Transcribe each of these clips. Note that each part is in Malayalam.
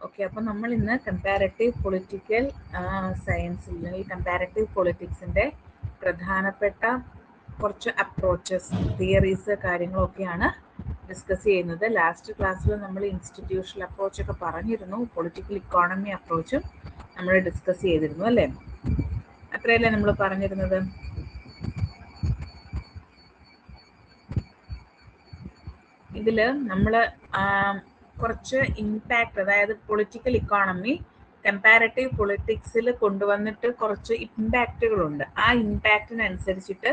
ഓക്കെ, അപ്പം നമ്മൾ ഇന്ന് കമ്പാരറ്റീവ് പൊളിറ്റിക്കൽ സയൻസിൽ ഈ കമ്പാരറ്റീവ് പൊളിറ്റിക്സിൻ്റെ പ്രധാനപ്പെട്ട കുറച്ച് അപ്രോച്ചസ്, തിയറീസ്, കാര്യങ്ങളൊക്കെയാണ് ഡിസ്കസ് ചെയ്യുന്നത്. ലാസ്റ്റ് ക്ലാസ്സിൽ നമ്മൾ ഇൻസ്റ്റിറ്റ്യൂഷണൽ അപ്രോച്ചൊക്കെ പറഞ്ഞിരുന്നു, പൊളിറ്റിക്കൽ ഇക്കോണമി അപ്രോച്ചും നമ്മൾ ഡിസ്കസ് ചെയ്തിരുന്നു അല്ലേ? അത്രയല്ലേ നമ്മൾ പറഞ്ഞിരുന്നത്? ഇതിൽ നമ്മൾ കുറച്ച് ഇമ്പാക്റ്റ്, അതായത് പൊളിറ്റിക്കൽ ഇക്കോണമി കമ്പാരറ്റീവ് പൊളിറ്റിക്സിൽ കൊണ്ടുവന്നിട്ട് കുറച്ച് ഇമ്പാക്റ്റുകളുണ്ട്. ആ ഇമ്പാക്റ്റിനനുസരിച്ചിട്ട്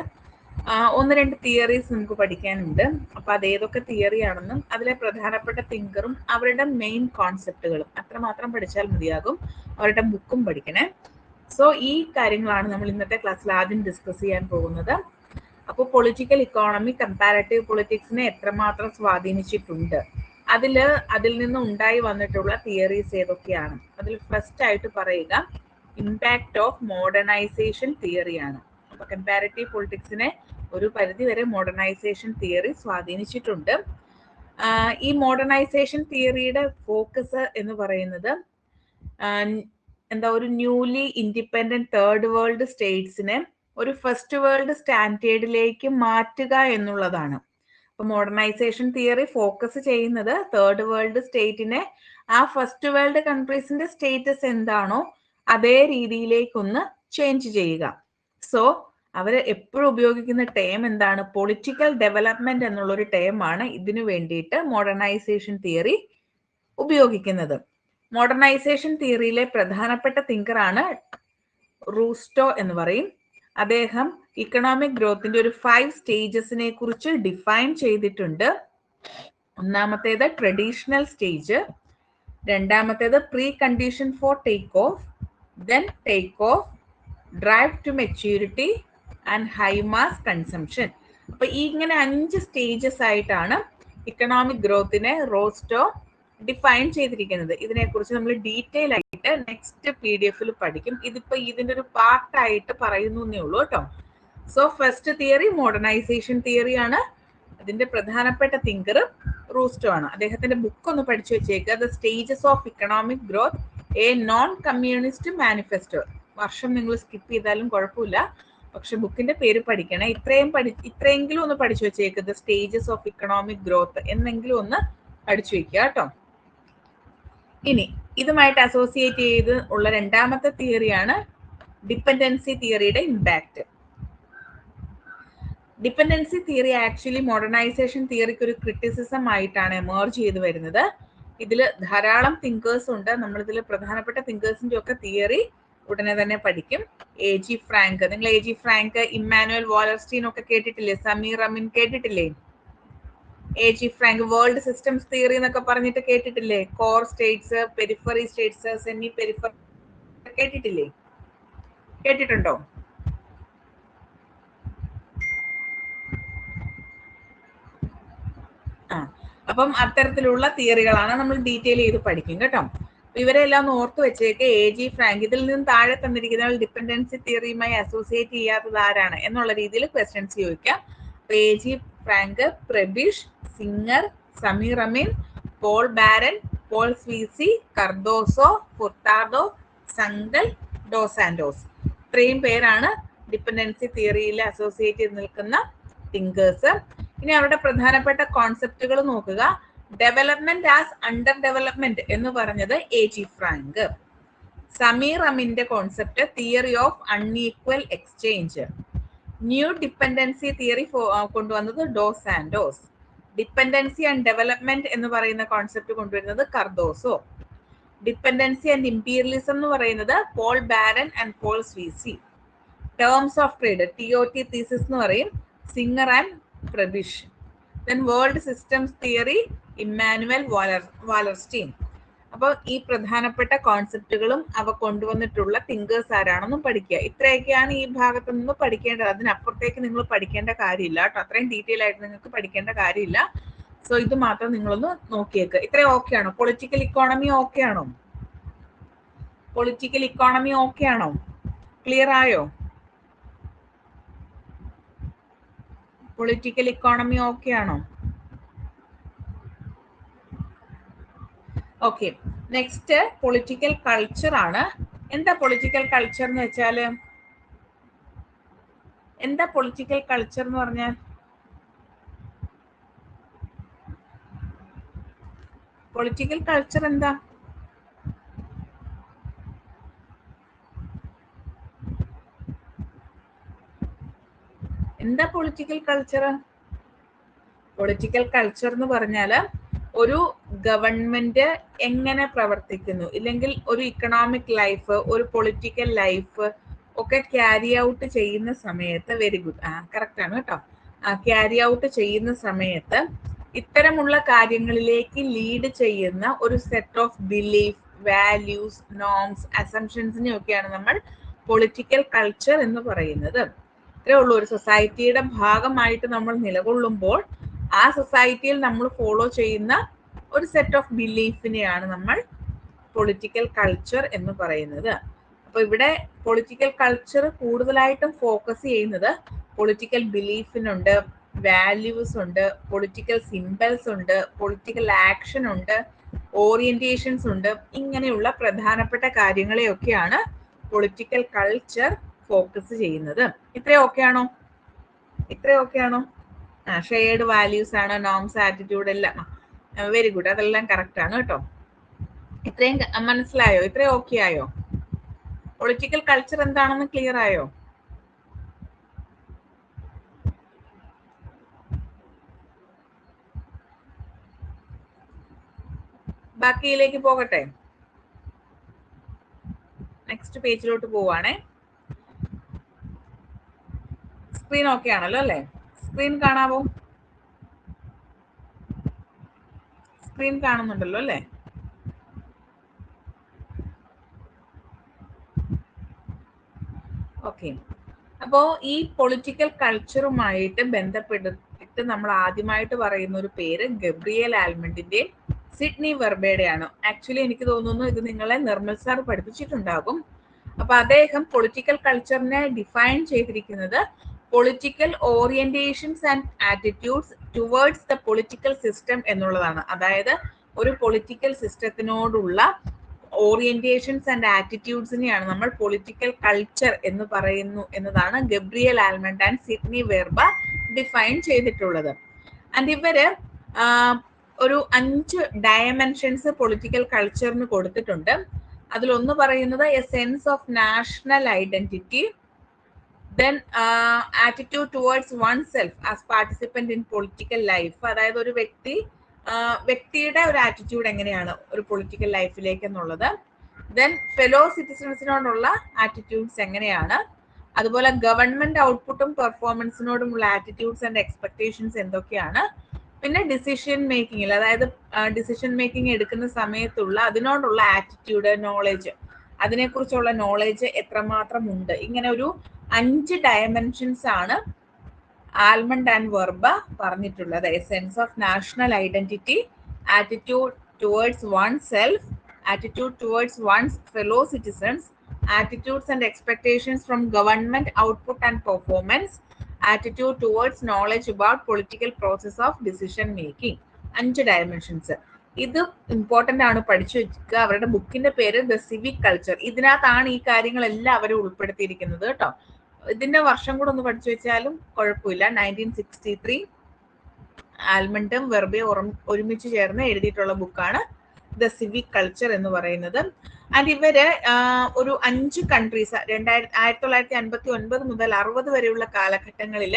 ഒന്ന് രണ്ട് തിയറീസ് നമുക്ക് പഠിക്കാനുണ്ട്. അപ്പോൾ അത് ഏതൊക്കെ തിയറിയാണെന്നും അതിലെ പ്രധാനപ്പെട്ട തിങ്കറും അവരുടെ മെയിൻ കോൺസെപ്റ്റുകളും അത്രമാത്രം പഠിച്ചാൽ മതിയാകും. അവരുടെ ബുക്കും പഠിക്കണേ. സോ ഈ കാര്യങ്ങളാണ് നമ്മൾ ഇന്നത്തെ ക്ലാസ്സിൽ ആദ്യം ഡിസ്കസ് ചെയ്യാൻ പോകുന്നത്. അപ്പോൾ പൊളിറ്റിക്കൽ ഇക്കോണമി കമ്പാരറ്റീവ് പൊളിറ്റിക്സിനെ എത്രമാത്രം സ്വാധീനിച്ചിട്ടുണ്ട്, അതിൽ നിന്ന് ഉണ്ടായി വന്നിട്ടുള്ള തിയറീസ് ഏതൊക്കെയാണ്? അതിൽ ഫസ്റ്റ് ആയിട്ട് പറയുക ഇമ്പാക്റ്റ് ഓഫ് മോഡേണൈസേഷൻ തിയറിയാണ്. അപ്പോൾ കമ്പാരറ്റീവ് പൊളിറ്റിക്സിനെ ഒരു പരിധിവരെ മോഡേണൈസേഷൻ തിയറി സ്വാധീനിച്ചിട്ടുണ്ട്. ഈ മോഡേണൈസേഷൻ തിയറിയുടെ ഫോക്കസ് എന്ന് പറയുന്നത് ഒരു ന്യൂലി ഇൻഡിപെൻഡന്റ് തേർഡ് വേൾഡ് സ്റ്റേറ്റ്സിനെ ഒരു ഫസ്റ്റ് വേൾഡ് സ്റ്റാൻഡേർഡിലേക്ക് മാറ്റുക എന്നുള്ളതാണ്. അപ്പൊ മോഡേണൈസേഷൻ തിയറി ഫോക്കസ് ചെയ്യുന്നത് തേർഡ് വേൾഡ് സ്റ്റേറ്റിനെ ആ ഫസ്റ്റ് വേൾഡ് കൺട്രീസിന്റെ സ്റ്റേറ്റസ് എന്താണോ അതേ രീതിയിലേക്കൊന്ന് ചേഞ്ച് ചെയ്യുക. സോ അവർ എപ്പോഴും ഉപയോഗിക്കുന്ന ടേം എന്താണ്? പൊളിറ്റിക്കൽ ഡെവലപ്മെന്റ് എന്നുള്ളൊരു ടേമാണ് ഇതിനു വേണ്ടിയിട്ട് മോഡേണൈസേഷൻ തിയറി ഉപയോഗിക്കുന്നത്. മോഡേണൈസേഷൻ തിയറിയിലെ പ്രധാനപ്പെട്ട തിങ്കറാണ് റൂസ്റ്റോ എന്ന് പറയും. അദ്ദേഹം ഇക്കണോമിക് ഗ്രോത്തിന്റെ ഒരു 5 സ്റ്റേജസിനെ കുറിച്ച് ഡിഫൈൻ ചെയ്തിട്ടുണ്ട്. ഒന്നാമത്തേത് ട്രഡീഷണൽ സ്റ്റേജ്, രണ്ടാമത്തേത് precondition for take off, then take off, drive to maturity and high mass consumption. അപ്പൊ ഇങ്ങനെ 5 സ്റ്റേജസ് ആയിട്ടാണ് ഇക്കണോമിക് ഗ്രോത്തിനെ റോസ്റ്റോ ഡിഫൈൻ ചെയ്തിരിക്കുന്നത്. ഇതിനെക്കുറിച്ച് നമ്മൾ ഡീറ്റെയിൽ ആയിട്ട് നെക്സ്റ്റ് PDF പഠിക്കും. ഇതിപ്പോ ഇതിന്റെ ഒരു പാർട്ടായിട്ട് പറയുന്നു എന്നേ ഉള്ളൂ കേട്ടോ. സോ ഫസ്റ്റ് തിയറി മോഡേണൈസേഷൻ തിയറിയാണ്. അതിന്റെ പ്രധാനപ്പെട്ട തിങ്കർ റൂസ്റ്റോ ആണ്. അദ്ദേഹത്തിന്റെ ബുക്ക് ഒന്ന് പഠിച്ചു വെച്ചേക്കുക, the stages of economic growth, A non communist manifesto. വർഷം നിങ്ങൾ സ്കിപ്പ് ചെയ്താലും കുഴപ്പമില്ല, പക്ഷെ ബുക്കിന്റെ പേര് പഠിക്കണേ. ഇത്രയെങ്കിലും ഒന്ന് പഠിച്ചു വെച്ചേക്കുക, the stages of economic growth എന്നെങ്കിലും ഒന്ന് പഠിച്ചു വെക്കുക കേട്ടോ. ഇനി ഇതുമായിട്ട് അസോസിയേറ്റ് ചെയ്ത് ഉള്ള രണ്ടാമത്തെ തിയറിയാണ് ഡിപ്പെൻഡൻസി തിയറിയുടെ impact. Dependency theory actually modernization തിയറിക്ക് ഒരു ക്രിറ്റിസിസം ആയിട്ടാണ് എമേർജ് ചെയ്ത് വരുന്നത്. ഇതിൽ ധാരാളം തിങ്കേഴ്സ് ഉണ്ട്. നമ്മളിതിൽ പ്രധാനപ്പെട്ട തിങ്കേഴ്സിന്റെ ഒക്കെ തിയറി ഉടനെ തന്നെ പഠിക്കും. AG ഫ്രാങ്ക്, നിങ്ങൾ AG ഫ്രാങ്ക്, ഇമ്മാനുവൽ വാലർസ്റ്റീൻ ഒക്കെ കേട്ടിട്ടില്ലേ? സമീർ അമീൻ കേട്ടിട്ടില്ലേ? AG Frank world systems theory എന്നൊക്കെ പറഞ്ഞിട്ട് കേട്ടിട്ടില്ലേ? Core States, periphery States, semi periphery കേട്ടിട്ടില്ലേ? കേട്ടിട്ടുണ്ടോ? അപ്പം അത്തരത്തിലുള്ള തിയറികളാണ് നമ്മൾ ഡീറ്റെയിൽ ചെയ്ത് പഠിക്കും കേട്ടോ. ഇവരെല്ലാം ഒന്ന് ഓർത്ത് വെച്ചേക്ക്. AG ഫ്രാങ്ക്, ഇതിൽ നിന്ന് താഴെ തന്നിരിക്കുന്ന ഡിപ്പെൻഡൻസി തിയറിയുമായി അസോസിയേറ്റ് ചെയ്യാത്തത് ആരാണ് എന്നുള്ള രീതിയിൽ ക്വസ്റ്റ്യൻസ് ചോദിക്കാം. AG ഫ്രാങ്ക്, പ്രബിഷ്, സിംഗർ, സമീർ അമീൻ, പോൾ ബാരൻ, പോൾ സ്വീസി, കർദോസോ, ഫുർട്ടാഡോ, സങ്കൽ, ഡോസാൻഡോസ്. ഇത്രയും പേരാണ് ഡിപ്പെൻഡൻസി തിയറിയിൽ അസോസിയേറ്റ് ചെയ്ത് നിൽക്കുന്ന തിങ്കേഴ്സ്. ഇനി അവരുടെ പ്രധാനപ്പെട്ട കോൺസെപ്റ്റുകൾ നോക്കുക. ഡെവലപ്മെന്റ് ആസ് അണ്ടർ ഡെവലപ്മെന്റ് എന്ന് പറഞ്ഞത് AG ഫ്രാങ്ക്. സമീർ അമീന്റെ concept theory of unequal exchange. New dependency theory കൊണ്ടുവന്നത് ഡോസാൻഡോസ്. ഡിപ്പെൻഡൻസി ആൻഡ് ഡെവലപ്മെന്റ് എന്ന് പറയുന്ന കോൺസെപ്റ്റ് കൊണ്ടുവരുന്നത് കർദോസോ. ഡിപ്പെൻഡൻസി ആൻഡ് ഇമ്പീരിയലിസം എന്ന് പറയുന്നത് Paul Baran and Paul Sweezy. Terms of trade TOT thesis എന്ന് പറയും, Singer and Prebisch. Then world systems theory Immanuel Wallerstein. അപ്പോൾ ഈ പ്രധാനപ്പെട്ട കോൺസെപ്റ്റുകളും അവ കൊണ്ടുവന്നിട്ടുള്ള തിങ്കേഴ്സ് ആരാണെന്നും പഠിക്കുക. ഇത്രയൊക്കെയാണ് ഈ ഭാഗത്ത് നിന്ന് പഠിക്കേണ്ടത്. അതിനപ്പുറത്തേക്ക് നിങ്ങൾ പഠിക്കേണ്ട കാര്യമില്ല കേട്ടോ. അത്രയും ഡീറ്റെയിൽ ആയിട്ട് നിങ്ങൾക്ക് പഠിക്കേണ്ട കാര്യമില്ല. സോ ഇത് മാത്രം നിങ്ങളൊന്ന് നോക്കിയേക്ക്. ഇത്രയും ഓക്കെ ആണോ? പൊളിറ്റിക്കൽ ഇക്കോണമി ഓക്കെ ആണോ? പൊളിറ്റിക്കൽ ഇക്കോണമി ഓക്കെ ആണോ? ക്ലിയർ ആയോ? പൊളിറ്റിക്കൽ ഇക്കോണമി ഓക്കെ ആണോ? ഓക്കെ. നെക്സ്റ്റ് പൊളിറ്റിക്കൽ കൾച്ചർ ആണ്. എന്താ പൊളിറ്റിക്കൽ കൾച്ചർ എന്ന് വെച്ചാല്? എന്താ പൊളിറ്റിക്കൽ കൾച്ചർ എന്ന് പറഞ്ഞാൽ? പൊളിറ്റിക്കൽ കൾച്ചർ എന്താ? എന്താ പൊളിറ്റിക്കൽ കൾച്ചർ? പൊളിറ്റിക്കൽ കൾച്ചർ എന്ന് പറഞ്ഞാൽ ഒരു ഗവൺമെന്റ് എങ്ങനെ പ്രവർത്തിക്കുന്നു, ഇല്ലെങ്കിൽ ഒരു ഇക്കണോമിക് ലൈഫ്, ഒരു പൊളിറ്റിക്കൽ ലൈഫ് ഒക്കെ ക്യാരി ഔട്ട് ചെയ്യുന്ന സമയത്ത്, വെരി ഗുഡ്, കറക്റ്റ് ആണ് കേട്ടോ, ക്യാരി ഔട്ട് ചെയ്യുന്ന സമയത്ത് ഇത്തരമുള്ള കാര്യങ്ങളിലേക്ക് ലീഡ് ചെയ്യുന്ന ഒരു set of belief, values, norms, അസംഷൻസിനെയൊക്കെയാണ് നമ്മൾ പൊളിറ്റിക്കൽ കൾച്ചർ എന്ന് പറയുന്നത്. ഇത്രേ ഉള്ളൂ. ഒരു സൊസൈറ്റിയുടെ ഭാഗമായിട്ട് നമ്മൾ നിലകൊള്ളുമ്പോൾ ആ സൊസൈറ്റിയിൽ നമ്മൾ ഫോളോ ചെയ്യുന്ന ഒരു സെറ്റ് ഓഫ് ബിലീഫിനെയാണ് നമ്മൾ പൊളിറ്റിക്കൽ കൾച്ചർ എന്ന് പറയുന്നത്. അപ്പൊ ഇവിടെ പൊളിറ്റിക്കൽ കൾച്ചർ കൂടുതലായിട്ടും ഫോക്കസ് ചെയ്യുന്നത് പൊളിറ്റിക്കൽ ബിലീഫിനുണ്ട്, വാല്യൂസ് ഉണ്ട്, പൊളിറ്റിക്കൽ സിംബൽസ് ഉണ്ട്, പൊളിറ്റിക്കൽ ആക്ഷൻ ഉണ്ട്, ഓറിയന്റേഷൻസ് ഉണ്ട്. ഇങ്ങനെയുള്ള പ്രധാനപ്പെട്ട കാര്യങ്ങളെയൊക്കെയാണ് പൊളിറ്റിക്കൽ കൾച്ചർ ഫോക്കസ് ചെയ്യുന്നത്. ഇത്രയും ഓക്കെ ആണോ? ഷെയർഡ് വാല്യൂസ് ആണ്, നോംസ്, ആറ്റിറ്റ്യൂഡ് എല്ലാം വെരി ഗുഡ്, അതെല്ലാം കറക്റ്റ് ആണ് കേട്ടോ. ഇത്രയും മനസ്സിലായോ? ഇത്രയും ഓക്കെ ആയോ? പൊളിറ്റിക്കൽ കൾച്ചർ എന്താണെന്ന് ക്ലിയർ ആയോ? ബാക്കിയിലേക്ക് പോകട്ടെ. നെക്സ്റ്റ് പേജിലോട്ട് പോവാണേ. സ്ക്രീൻ ഓക്കെ ആണല്ലോ അല്ലേ? സ്ക്രീൻ കാണാവോ? സ്ക്രീൻ കാണുന്നുണ്ടല്ലോ അല്ലേ? ഓക്കെ. അപ്പോ ഈ പൊളിറ്റിക്കൽ കൾച്ചറുമായിട്ട് ബന്ധപ്പെട്ടിട്ട് നമ്മൾ ആദ്യമായിട്ട് പറയുന്ന ഒരു പേര് ഗബ്രിയേൽ ആൽമണ്ടിന്റെ സിഡ്നി വെർബയുടെയാണ്. ആക്ച്വലി എനിക്ക് തോന്നുന്നു ഇത് നിങ്ങളെ നിർമ്മൽ സാർ പഠിപ്പിച്ചിട്ടുണ്ടാകും. അപ്പൊ അദ്ദേഹം പൊളിറ്റിക്കൽ കൾച്ചറിനെ ഡിഫൈൻ ചെയ്തിരിക്കുന്നത് political orientations and attitudes towards the political system എന്നുള്ളതാണ്. അതായത് ഒരു പൊളിറ്റിക്കൽ സിസ്റ്റത്തിനോടുള്ള ഓറിയന്റേഷൻസ് ആൻഡ് ആറ്റിറ്റ്യൂഡ്സിനെയാണ് നമ്മൾ പൊളിറ്റിക്കൽ കൾച്ചർ എന്ന് പറയുന്നു എന്നതാണ് Gabriel almond and Sydney വെർബ define ചെയ്തിട്ടുള്ളത്. ആൻഡ് ഇവര് ഒരു 5 ഡയമെൻഷൻസ് പൊളിറ്റിക്കൽ കൾച്ചറിന് കൊടുത്തിട്ടുണ്ട്. അതിലൊന്ന് പറയുന്നത് A sense of national identity, then attitude towards one self as participant in political life. അതായത് ഒരു വ്യക്തിയുടെ ഒരു ആറ്റിറ്റ്യൂഡ് എങ്ങനെയാണ് ഒരു പൊളിറ്റിക്കൽ ലൈഫിലേക്ക് എന്നുള്ളത്. ദെൻ ഫെലോ സിറ്റിസൺസിനോടുള്ള ആറ്റിറ്റ്യൂഡ്സ് എങ്ങനെയാണ്, അതുപോലെ ഗവൺമെന്റ് ഔട്ട്പുട്ടും പെർഫോമൻസിനോടുമുള്ള ആറ്റിറ്റ്യൂഡ്സ് ആൻഡ് എക്സ്പെക്ടേഷൻസ് എന്തൊക്കെയാണ്, പിന്നെ ഡിസിഷൻ മേക്കിങ്ങിൽ, അതായത് ഡിസിഷൻ മേക്കിംഗ് എടുക്കുന്ന സമയത്തുള്ള അതിനോടുള്ള ആറ്റിറ്റ്യൂഡ്, നോളജ്, അതിനെക്കുറിച്ചുള്ള നോളജ് എത്രമാത്രം ഉണ്ട്. ഇങ്ങനെ ഒരു 5 ഡയമെൻഷൻസ് ആണ് ആൽമണ്ട് ആൻഡ് വെർബ പറഞ്ഞിട്ടുള്ളത്. A sense of national identity, attitude towards oneself, attitude towards one's fellow citizens, attitudes and expectations from government output and performance, attitude towards knowledge about political process of decision making. 5 dimensions. ഇത് ഇമ്പോർട്ടന്റ് ആണ്, പഠിച്ചു വെക്കുക. അവരുടെ ബുക്കിന്റെ പേര് ദ സിവിക് കൾച്ചർ. ഇതിനകത്താണ് ഈ കാര്യങ്ങളെല്ലാം അവർ ഉൾപ്പെടുത്തിയിരിക്കുന്നത് കേട്ടോ. ഇതിന്റെ വർഷം കൂടെ ഒന്ന് പഠിച്ചു വെച്ചാലും കുഴപ്പമില്ല. 1963 ആൽമണ്ടും വെർബയും ഒരുമിച്ച് ചേർന്ന് എഴുതിയിട്ടുള്ള ബുക്കാണ് ദ സിവിക് കൾച്ചർ എന്ന് പറയുന്നത്. ആൻഡ് ഇവര് ഒരു 5 കൺട്രീസ് 1959 മുതൽ 60 വരെയുള്ള കാലഘട്ടങ്ങളിൽ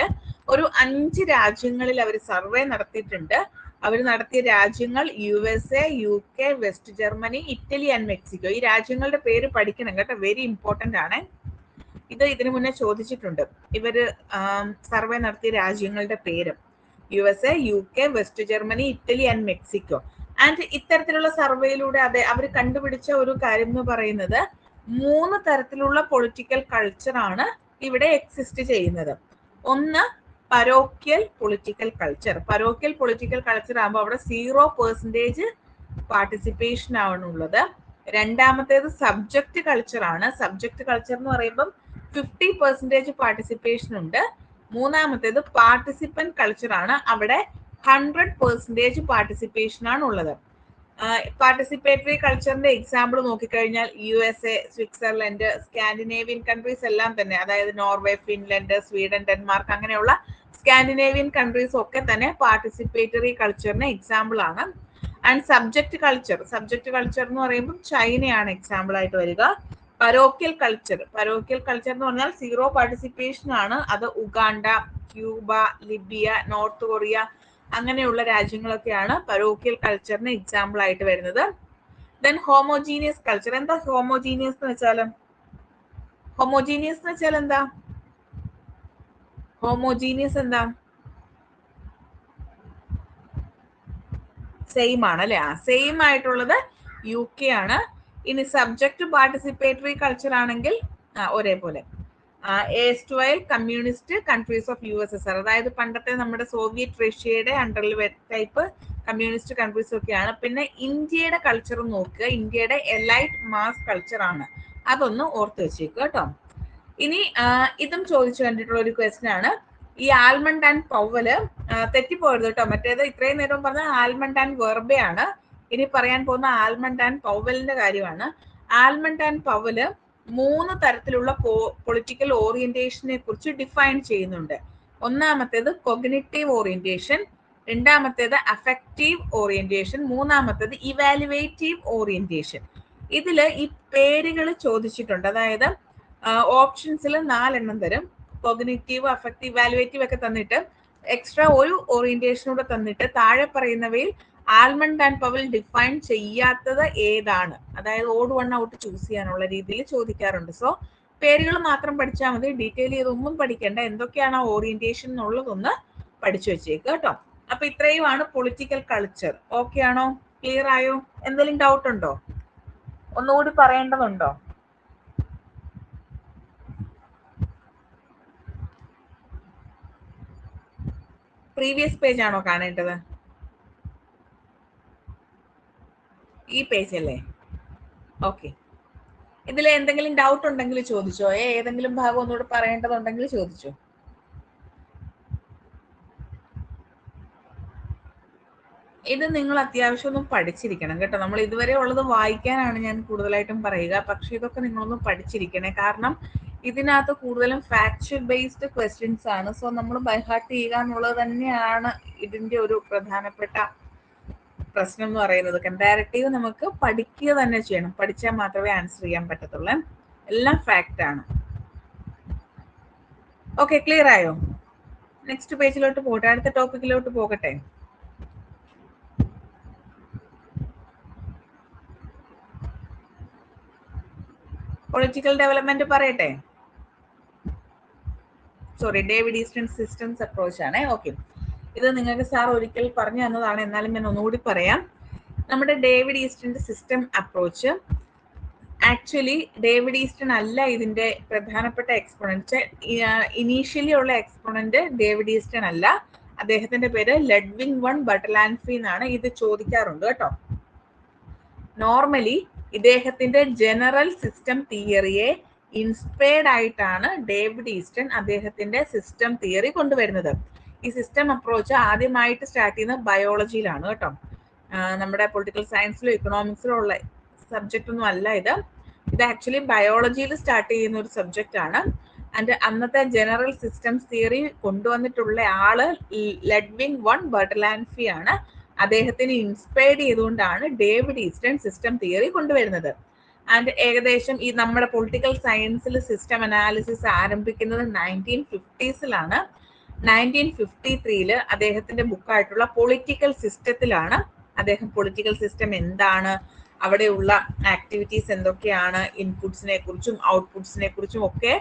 ഒരു 5 രാജ്യങ്ങളിൽ അവർ സർവേ നടത്തിയിട്ടുണ്ട്. അവർ നടത്തിയ രാജ്യങ്ങൾ USA, UK, west Germany, Italy and Mexico. ഈ രാജ്യങ്ങളുടെ പേര് പഠിക്കണം കേട്ടോ, വെരി ഇമ്പോർട്ടന്റ് ആണ്. ഇത് ഇതിനു മുന്നേ ചോദിച്ചിട്ടുണ്ട്. ഇവര് സർവേ നടത്തിയ രാജ്യങ്ങളുടെ പേര് USA, UK, west Germany, Italy and Mexico. And ഇത്തരത്തിലുള്ള സർവേയിലൂടെ അവർ കണ്ടുപിടിച്ച ഒരു കാര്യം എന്ന് പറയുന്നത് 3 തരത്തിലുള്ള പൊളിറ്റിക്കൽ കൾച്ചർ ആണ് ഇവിടെ എക്സിസ്റ്റ് ചെയ്യുന്നത്. ഒന്ന് പരോക്കിയൽ പൊളിറ്റിക്കൽ കൾച്ചർ. പരോക്കിയൽ പൊളിറ്റിക്കൽ കൾച്ചർ ആകുമ്പോൾ അവിടെ 0% പാർട്ടിസിപ്പേഷൻ ആണുള്ളത്. രണ്ടാമത്തേത് സബ്ജക്ട് കൾച്ചർ ആണ്. സബ്ജക്ട് കൾച്ചർ എന്ന് പറയുമ്പം 50% പാർട്ടിസിപ്പേഷൻ ഉണ്ട്. മൂന്നാമത്തേത് പാർട്ടിസിപ്പന്റ് കൾച്ചർ ആണ്. അവിടെ 100% പാർട്ടിസിപ്പേഷൻ ആണ് ഉള്ളത്. പാർട്ടിസിപ്പേറ്ററി കൾച്ചറിന്റെ എക്സാമ്പിൾ നോക്കിക്കഴിഞ്ഞാൽ USA, സ്വിറ്റ്സർലൻഡ്, സ്കാൻഡിനേവിയൻ കൺട്രീസ് എല്ലാം തന്നെ, അതായത് നോർവേ, ഫിൻലൻഡ്, സ്വീഡൻ, ഡെൻമാർക്ക്, അങ്ങനെയുള്ള സ്കാൻഡിനേവിയൻ കൺട്രീസ് ഒക്കെ തന്നെ പാർട്ടിസിപ്പേറ്ററി കൾച്ചറിന് എക്സാമ്പിൾ ആണ്. ആൻഡ് സബ്ജക്ട് കൾച്ചർ എന്ന് പറയുമ്പോൾ ചൈനയാണ് എക്സാമ്പിൾ ആയിട്ട് വരിക. പരോക്കിയൽ കൾച്ചർ എന്ന് പറഞ്ഞാൽ സീറോ പാർട്ടിസിപ്പേഷൻ ആണ്. അത് Uganda, Cuba, Libya, north Korea അങ്ങനെയുള്ള രാജ്യങ്ങളൊക്കെയാണ് പരോക്കിയൽ കൾച്ചറിന് എക്സാമ്പിൾ ആയിട്ട് വരുന്നത്. Then homogeneous culture. എന്താ ഹോമോജീനിയസ് എന്ന് വെച്ചാൽ എന്താ? ഹോമോജീനിയസ് എന്താ? സെയിം ആണ് അല്ലെ? സെയിം ആയിട്ടുള്ളത് UK ആണ്. ഇനി സബ്ജക്ട് പാർട്ടിസിപ്പേറ്ററി കൾച്ചർ ആണെങ്കിൽ ഒരേപോലെ. ഏസ്റ്റ്വൈൽ കമ്മ്യൂണിസ്റ്റ് കൺട്രീസ് ഓഫ് USSR, അതായത് പണ്ടത്തെ നമ്മുടെ സോവിയറ്റ് റഷ്യയുടെ അണ്ടറിൽ ടൈപ്പ് കമ്മ്യൂണിസ്റ്റ് കൺട്രീസ് ഒക്കെയാണ്. പിന്നെ ഇന്ത്യയുടെ കൾച്ചർ നോക്കുക, ഇന്ത്യയുടെ എലൈറ്റ് മാസ് കൾച്ചർ ആണ്. അതൊന്ന് ഓർത്ത് വെച്ചേക്കുക കേട്ടോ. ഇനി ഇതും ചോദിച്ചു കണ്ടിട്ടുള്ള ഒരു ക്വസ്റ്റ്യൻ ആണ്. ഈ ആൽമണ്ട് ആൻഡ് പൗവല് തെറ്റിപ്പോയത് കേട്ടോ. മറ്റേത് ഇത്രയും നേരം പറഞ്ഞ ആൽമണ്ട് ആൻഡ് വെർബെ ആണ്. ഇനി പറയാൻ പോകുന്ന ആൽമണ്ട് ആൻഡ് പൗവലിന്റെ കാര്യമാണ്. ആൽമണ്ട് ആൻഡ് പൗവല് 3 തരത്തിലുള്ള പൊളിറ്റിക്കൽ ഓറിയന്റേഷനെ കുറിച്ച് ഡിഫൈൻ ചെയ്യുന്നുണ്ട്. ഒന്നാമത്തേത് കൊഗ്നിറ്റീവ് ഓറിയന്റേഷൻ, രണ്ടാമത്തേത് അഫക്റ്റീവ് ഓറിയന്റേഷൻ, മൂന്നാമത്തേത് ഇവാലുവേറ്റീവ് ഓറിയന്റേഷൻ. ഇതില് ഈ പേരുകൾ ചോദിച്ചിട്ടുണ്ട്. അതായത് ഓപ്ഷൻസിൽ 4 എണ്ണം തരും. കൊഗ്നിറ്റീവ്, അഫക്റ്റീവ്, ഇവാലുവേറ്റീവ് ഒക്കെ തന്നിട്ട് എക്സ്ട്രാ ഒരു ഓറിയന്റേഷനൂടെ തന്നിട്ട് താഴെ പറയുന്നവയിൽ ആൽമണ്ട് ആൻഡ് പവൽ ഡിഫൈൻ ചെയ്യാത്തത് ഏതാണ്, അതായത് ഓഡ് വൺ ഔട്ട് ചൂസ് ചെയ്യാനുള്ള രീതിയിൽ ചോദിക്കാറുണ്ട്. സോ പേരുകൾ മാത്രം പഠിച്ചാൽ മതി, ഡീറ്റെയിൽ ചെയ്തൊന്നും പഠിക്കേണ്ട. എന്തൊക്കെയാണ് ആ ഓറിയന്റേഷൻ എന്നുള്ളതൊന്ന് പഠിച്ചു വെച്ചേക്ക് കേട്ടോ. അപ്പൊ ഇത്രയുമാണ് പൊളിറ്റിക്കൽ കൾച്ചർ. ഓക്കെ ആണോ? ക്ലിയർ ആയോ? എന്തെങ്കിലും ഡൗട്ട് ഉണ്ടോ? ഒന്നുകൂടി പറയേണ്ടതുണ്ടോ? പ്രീവിയസ് പേജ് ആണോ കാണേണ്ടത്? ഈ പേജ് അല്ലേ? ഓക്കെ. ഇതിൽ എന്തെങ്കിലും ഡൗട്ട് ഉണ്ടെങ്കിൽ ചോദിച്ചോ. ഏതെങ്കിലും ഭാഗം ഒന്നുകൂടെ പറയേണ്ടതുണ്ടെങ്കിൽ ചോദിച്ചോ. ഇത് നിങ്ങൾ അത്യാവശ്യം ഒന്നും പഠിച്ചിരിക്കണം കേട്ടോ. നമ്മൾ ഇതുവരെ ഉള്ളത് വായിക്കാനാണ് ഞാൻ കൂടുതലായിട്ടും പറയുക. പക്ഷെ ഇതൊക്കെ നിങ്ങളൊന്ന് പഠിച്ചിരിക്കണേ. കാരണം ഇതിനകത്ത് കൂടുതലും ഫാക്ച്വൽ ബേസ്ഡ് ക്വസ്റ്റ്യൻസ് ആണ്. സോ നമ്മൾ ബൈഹാർട്ട് ചെയ്യുക എന്നുള്ളത് തന്നെയാണ് ഇതിന്റെ ഒരു പ്രധാനപ്പെട്ട പ്രശ്നം എന്ന് പറയുന്നത്. കമ്പാരിറ്റീവ് നമുക്ക് പഠിക്കുക തന്നെ ചെയ്യണം. പഠിച്ചാൽ മാത്രമേ ആൻസർ ചെയ്യാൻ പറ്റത്തുള്ളൂ. എല്ലാം ഫാക്റ്റ് ആണ്. ഓക്കെ, ക്ലിയർ ആയോ? നെക്സ്റ്റ് പേജിലോട്ട് പോകട്ടെ, അടുത്ത ടോപ്പിക്കിലോട്ട് പോകട്ടെ. പൊളിറ്റിക്കൽ ഡെവലപ്മെന്റ് പറയട്ടെ. Sorry, David Easton systems approach ആണ്. ഓക്കെ, ഇത് നിങ്ങൾക്ക് സാർ ഒരിക്കൽ പറഞ്ഞു തന്നതാണ്, എന്നാലും ഞാൻ ഒന്നുകൂടി പറയാം. നമ്മുടെ ഡേവിഡ് ഈസ്റ്റന്റെ system approach actually David Easton അല്ല ഇതിന്റെ പ്രധാനപ്പെട്ട എക്സ്പോണന്റ്. ഇനീഷ്യലി ഉള്ള എക്സ്പോണന്റ് ഡേവിഡ് ഈസ്റ്റൺ അല്ല, അദ്ദേഹത്തിന്റെ പേര് ലഡ്വിഗ് വൺ ബർട്ടലാൻഫി എന്നാണ്. ഇത് ചോദിക്കാറുണ്ട് കേട്ടോ. നോർമലി ഇദ്ദേഹത്തിന്റെ ജനറൽ സിസ്റ്റം തിയറിയെ ഇൻസ്പയർഡ് ആയിട്ടാണ് ഡേവിഡ് ഈസ്റ്റൺ അദ്ദേഹത്തിന്റെ സിസ്റ്റം തിയറി കൊണ്ടുവരുന്നത്. ഈ സിസ്റ്റം അപ്രോച്ച് ആദ്യമായിട്ട് സ്റ്റാർട്ട് ചെയ്യുന്നത് ബയോളജിയിലാണ് കേട്ടോ. നമ്മുടെ പൊളിറ്റിക്കൽ സയൻസിലോ ഇക്കണോമിക്സിലോ ഉള്ള സബ്ജക്റ്റ് ഒന്നും അല്ല ഇത്. ഇത് ആക്ച്വലി ബയോളജിയിൽ സ്റ്റാർട്ട് ചെയ്യുന്ന ഒരു സബ്ജക്റ്റ് ആണ്. ആൻഡ് അന്നത്തെ ജനറൽ സിസ്റ്റംസ് തിയറി കൊണ്ടുവന്നിട്ടുള്ള ആള് ലഡ്വിഗ് വൺ ബർട്ടലാൻഫി ആണ്. അദ്ദേഹത്തിന് ഇൻസ്പയർഡ് ചെയ്തുകൊണ്ടാണ് ഡേവിഡ് ഈസ്റ്റൺ സിസ്റ്റം തിയറി കൊണ്ടുവരുന്നത്. ആൻഡ് ഏകദേശം ഈ നമ്മുടെ പൊളിറ്റിക്കൽ സയൻസിൽ സിസ്റ്റം അനാലിസിസ് ആരംഭിക്കുന്നത് 1950s 1953 അദ്ദേഹത്തിന്റെ ബുക്കായിട്ടുള്ള പൊളിറ്റിക്കൽ സിസ്റ്റത്തിലാണ് അദ്ദേഹം പൊളിറ്റിക്കൽ സിസ്റ്റം എന്താണ്, അവിടെയുള്ള ആക്ടിവിറ്റീസ് എന്തൊക്കെയാണ്, ഇൻപുട്സിനെ കുറിച്ചും ഔട്ട്പുട്സിനെ കുറിച്ചും ഒക്കെ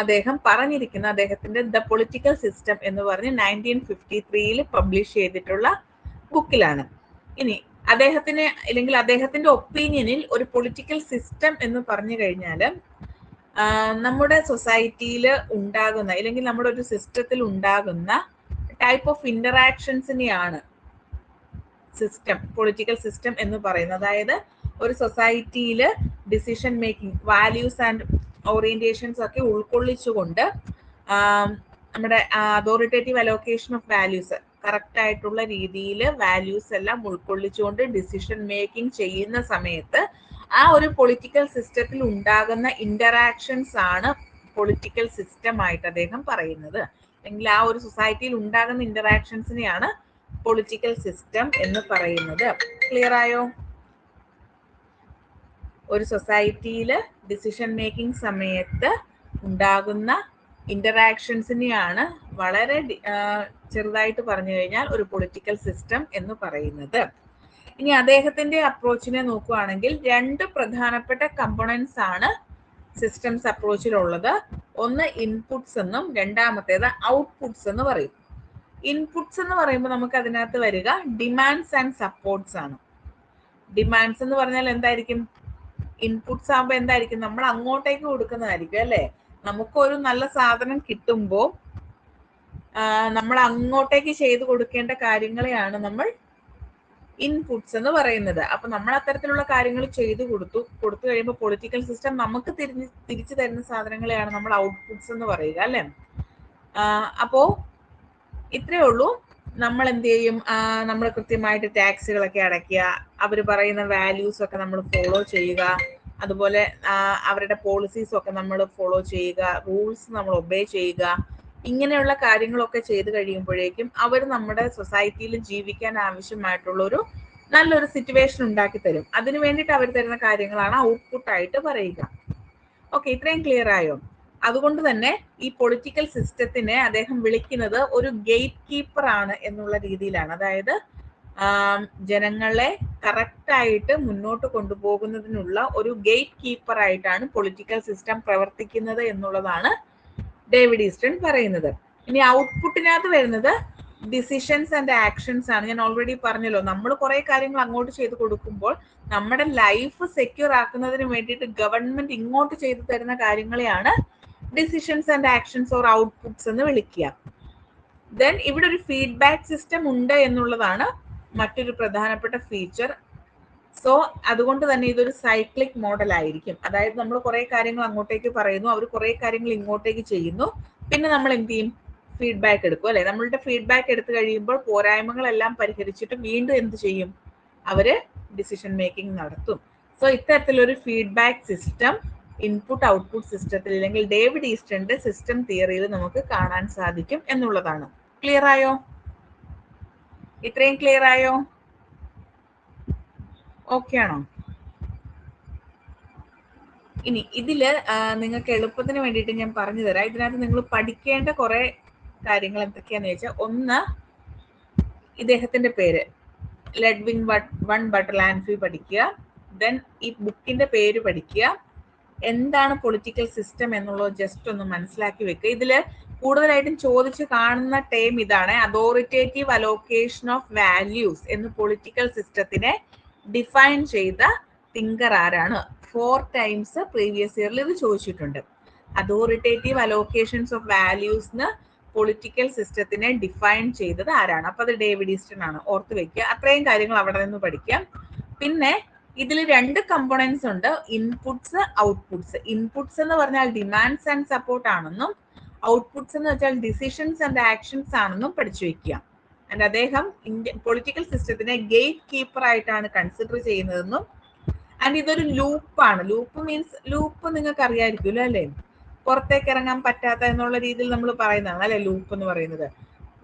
അദ്ദേഹം പറഞ്ഞിരിക്കുന്ന അദ്ദേഹത്തിന്റെ ദ പൊളിറ്റിക്കൽ സിസ്റ്റം എന്ന് പറഞ്ഞ് 1953 പബ്ലിഷ് ചെയ്തിട്ടുള്ള ബുക്കിലാണ്. ഇനി അദ്ദേഹത്തിന് അല്ലെങ്കിൽ അദ്ദേഹത്തിന്റെ ഒപ്പീനിയനിൽ ഒരു പൊളിറ്റിക്കൽ സിസ്റ്റം എന്ന് പറഞ്ഞു കഴിഞ്ഞാൽ നമ്മുടെ സൊസൈറ്റിയിൽ ഉണ്ടാകുന്ന അല്ലെങ്കിൽ നമ്മുടെ ഒരു സിസ്റ്റത്തിൽ ഉണ്ടാകുന്ന ടൈപ്പ് ഓഫ് ഇന്ററാക്ഷൻസിനെയാണ് സിസ്റ്റം, പൊളിറ്റിക്കൽ സിസ്റ്റം എന്ന് പറയുന്നത്. അതായത് ഒരു സൊസൈറ്റിയിൽ decision making, values and orientations ഒക്കെ ഉൾക്കൊള്ളിച്ചുകൊണ്ട് നമ്മുടെ authoritative allocation of values, correct ആയിട്ടുള്ള രീതിയിൽ വാല്യൂസ് എല്ലാം ഉൾക്കൊള്ളിച്ചുകൊണ്ട് ഡിസിഷൻ മേക്കിംഗ് ചെയ്യുന്ന സമയത്ത് ആ ഒരു പൊളിറ്റിക്കൽ സിസ്റ്റത്തിൽ ഉണ്ടാകുന്ന ഇന്ററാക്ഷൻസ് ആണ് പൊളിറ്റിക്കൽ സിസ്റ്റം ആയിട്ട് അദ്ദേഹം പറയുന്നത്. അല്ലെങ്കിൽ ആ ഒരു സൊസൈറ്റിയിൽ ഉണ്ടാകുന്ന ഇന്ററാക്ഷൻസിനെയാണ് പൊളിറ്റിക്കൽ സിസ്റ്റം എന്ന് പറയുന്നത്. ക്ലിയർ ആയോ? ഒരു സൊസൈറ്റിയിൽ ഡിസിഷൻ മേക്കിംഗ് സമയത്ത് ഉണ്ടാകുന്ന ഇന്ററാക്ഷൻസിനെയാണ് വളരെ ചെറുതായിട്ട് പറഞ്ഞു കഴിഞ്ഞാൽ ഒരു പൊളിറ്റിക്കൽ സിസ്റ്റം എന്ന് പറയുന്നത്. ഇനി അദ്ദേഹത്തിന്റെ അപ്രോച്ചിനെ നോക്കുകയാണെങ്കിൽ 2 പ്രധാനപ്പെട്ട കമ്പോണൻസ് ആണ് സിസ്റ്റംസ് അപ്രോച്ചിലുള്ളത്. ഒന്ന് ഇൻപുട്സ് എന്നും രണ്ടാമത്തേത് ഔട്ട്പുട്സ് എന്ന് പറയും. ഇൻപുട്സ് എന്ന് പറയുമ്പോൾ നമുക്ക് അതിനകത്ത് വരിക ഡിമാൻഡ്സ് ആൻഡ് സപ്പോർട്ട്സ് ആണ്. ഡിമാൻഡ്സ് എന്ന് പറഞ്ഞാൽ എന്തായിരിക്കും? ഇൻപുട്സ് ആകുമ്പോൾ എന്തായിരിക്കും? നമ്മൾ അങ്ങോട്ടേക്ക് കൊടുക്കുന്നതായിരിക്കും അല്ലെ. നമുക്കൊരു നല്ല സാധനം കിട്ടുമ്പോൾ നമ്മൾ അങ്ങോട്ടേക്ക് ചെയ്തു കൊടുക്കേണ്ട കാര്യങ്ങളെയാണ് നമ്മൾ ഇൻപുട്സ് എന്ന് പറയുന്നത്. അപ്പൊ നമ്മൾ അത്തരത്തിലുള്ള കാര്യങ്ങൾ ചെയ്തു കൊടുത്തു കഴിയുമ്പോൾ പൊളിറ്റിക്കൽ സിസ്റ്റം നമുക്ക് തിരിച്ചു തരുന്ന സാധനങ്ങളെയാണ് നമ്മൾ ഔട്ട്പുട്സ് എന്ന് പറയുക അല്ലെ. അപ്പോ ഇത്രയേ ഉള്ളൂ. നമ്മൾ എന്ത് ചെയ്യും? നമ്മൾ കൃത്യമായിട്ട് ടാക്സുകളൊക്കെ അടയ്ക്കുക, അവർ പറയുന്ന വാല്യൂസ് ഒക്കെ നമ്മൾ ഫോളോ ചെയ്യുക, അതുപോലെ അവരുടെ പോളിസീസ് ഒക്കെ നമ്മൾ ഫോളോ ചെയ്യുക, റൂൾസ് നമ്മൾ ഒബേ ചെയ്യുക. ഇങ്ങനെയുള്ള കാര്യങ്ങളൊക്കെ ചെയ്തു കഴിയുമ്പോഴേക്കും അവർ നമ്മുടെ സൊസൈറ്റിയിൽ ജീവിക്കാൻ ആവശ്യമായിട്ടുള്ള ഒരു നല്ലൊരു സിറ്റുവേഷൻ ഉണ്ടാക്കി തരും. അതിനു വേണ്ടിയിട്ട് അവർ തരുന്ന കാര്യങ്ങളാണ് ഔട്ട്പുട്ട് ആയിട്ട് പറയുക. ഓക്കെ, ഇത്രയും ക്ലിയർ ആയോ? അതുകൊണ്ട് തന്നെ ഈ പൊളിറ്റിക്കൽ സിസ്റ്റത്തിനെ അദ്ദേഹം വിളിക്കുന്നത് ഒരു ഗേറ്റ് കീപ്പർ ആണ് എന്നുള്ള രീതിയിലാണ്. അതായത് ജനങ്ങളെ കറക്റ്റായിട്ട് മുന്നോട്ട് കൊണ്ടുപോകുന്നതിനുള്ള ഒരു ഗേറ്റ് കീപ്പർ ആയിട്ടാണ് പൊളിറ്റിക്കൽ സിസ്റ്റം പ്രവർത്തിക്കുന്നത് എന്നുള്ളതാണ് ഡേവിഡ് ഈസ്റ്റൺ പറയുന്നത്. ഇനി ഔട്ട്പുട്ടിനകത്ത് വരുന്നത് ഡിസിഷൻസ് ആൻഡ് ആക്ഷൻസ് ആണ്. ഞാൻ ഓൾറെഡി പറഞ്ഞല്ലോ, നമ്മൾ കുറെ കാര്യങ്ങൾ അങ്ങോട്ട് ചെയ്ത് കൊടുക്കുമ്പോൾ നമ്മുടെ ലൈഫ് സെക്യൂർ ആക്കുന്നതിന് വേണ്ടിയിട്ട് ഗവൺമെന്റ് ഇങ്ങോട്ട് ചെയ്തു തരുന്ന കാര്യങ്ങളെയാണ് decisions and actions or outputs എന്ന് വിളിക്കുക. ദെൻ ഇവിടെ ഒരു ഫീഡ്ബാക്ക് സിസ്റ്റം ഉണ്ട് എന്നുള്ളതാണ് മറ്റൊരു പ്രധാനപ്പെട്ട ഫീച്ചർ. സോ അതുകൊണ്ട് തന്നെ ഇതൊരു സൈക്ലിക് മോഡൽ ആയിരിക്കും. അതായത് നമ്മൾ കുറെ കാര്യങ്ങൾ അങ്ങോട്ടേക്ക് പറയുന്നു, അവർ കുറെ കാര്യങ്ങൾ ഇങ്ങോട്ടേക്ക് ചെയ്യുന്നു, പിന്നെ നമ്മൾ എന്ത് ചെയ്യും? ഫീഡ്ബാക്ക് എടുക്കും അല്ലെ. നമ്മളുടെ ഫീഡ്ബാക്ക് എടുത്തു കഴിയുമ്പോൾ പോരായ്മകളെല്ലാം പരിഹരിച്ചിട്ട് വീണ്ടും എന്ത് ചെയ്യും? അവര് ഡിസിഷൻ മേക്കിംഗ് നടത്തും. സോ ഇത്തരത്തിലൊരു ഫീഡ്ബാക്ക് സിസ്റ്റം ഇൻപുട്ട് ഔട്ട്പുട്ട് സിസ്റ്റത്തിൽ അല്ലെങ്കിൽ ഡേവിഡ് ഈസ്റ്റന്റെ സിസ്റ്റം തിയറിയിൽ നമുക്ക് കാണാൻ സാധിക്കും എന്നുള്ളതാണ്. ക്ലിയർ ആയോ? ഇത്രയും ക്ലിയർ ആയോ? ഓക്കെ ആണോ? ഇനി ഇതില് നിങ്ങൾക്ക് എളുപ്പത്തിന് വേണ്ടിയിട്ട് ഞാൻ പറഞ്ഞു തരാം. ഇതിനകത്ത് നിങ്ങൾ പഠിക്കേണ്ട കുറെ കാര്യങ്ങൾ എന്തൊക്കെയാന്ന് വെച്ചാൽ, ഒന്ന് ഇദ്ദേഹത്തിന്റെ പേര് ലെഡ്വിൻ വൺ ബട്ടർലാൻഡ് പഠിക്കുക. ദെൻ ഈ ബുക്കിന്റെ പേര് പഠിക്കുക. എന്താണ് പൊളിറ്റിക്കൽ സിസ്റ്റം എന്നുള്ളത് ജസ്റ്റ് ഒന്ന് മനസ്സിലാക്കി വെക്കുക. ഇതില് കൂടുതലായിട്ടും ചോദിച്ച് കാണുന്ന ടേം ഇതാണ്, അതോറിറ്റേറ്റീവ് അലോക്കേഷൻ ഓഫ് വാല്യൂസ് എന്ന് പൊളിറ്റിക്കൽ സിസ്റ്റത്തിനെ ഡിഫൈൻ ചെയ്ത തിങ്കർ ആരാണ്? 4 times പ്രീവിയസ് ഇയറിൽ ഇത് ചോദിച്ചിട്ടുണ്ട്. Authoritative allocations of values political സിസ്റ്റത്തിനെ ഡിഫൈൻ ചെയ്തത് ആരാണ്? അപ്പൊ അത് ഡേവിഡ് ഈസ്റ്റൺ ആണ്. ഓർത്ത് വെക്കുക. അത്രയും കാര്യങ്ങൾ അവിടെ നിന്ന് പഠിക്കാം. പിന്നെ ഇതിൽ 2 കമ്പോണൻസ് ഉണ്ട്, ഇൻപുട്സ് ഔട്ട്പുട്സ്. ഇൻപുട്സ് എന്ന് പറഞ്ഞാൽ ഡിമാൻഡ്സ് ആൻഡ് സപ്പോർട്ട് ആണെന്നും ഔട്ട്പുട്സ് എന്ന് വെച്ചാൽ ഡിസിഷൻസ് ആൻഡ് ആക്ഷൻസ് ആണെന്നും പഠിച്ചു വെക്കുക. ആൻഡ് അദ്ദേഹം പൊളിറ്റിക്കൽ സിസ്റ്റത്തിനെ ഗേറ്റ് കീപ്പർ ആയിട്ടാണ് കൺസിഡർ ചെയ്യുന്നതെന്നും, ആൻഡ് ഇതൊരു ലൂപ്പാണ്. ലൂപ്പ് മീൻസ്, ലൂപ്പ് നിങ്ങൾക്ക് അറിയാമായിരിക്കുമല്ലോ അല്ലേ, പുറത്തേക്ക് ഇറങ്ങാൻ പറ്റാത്ത എന്നുള്ള രീതിയിൽ നമ്മൾ പറയുന്നതാണ് അല്ലെ ലൂപ്പ് എന്ന് പറയുന്നത്.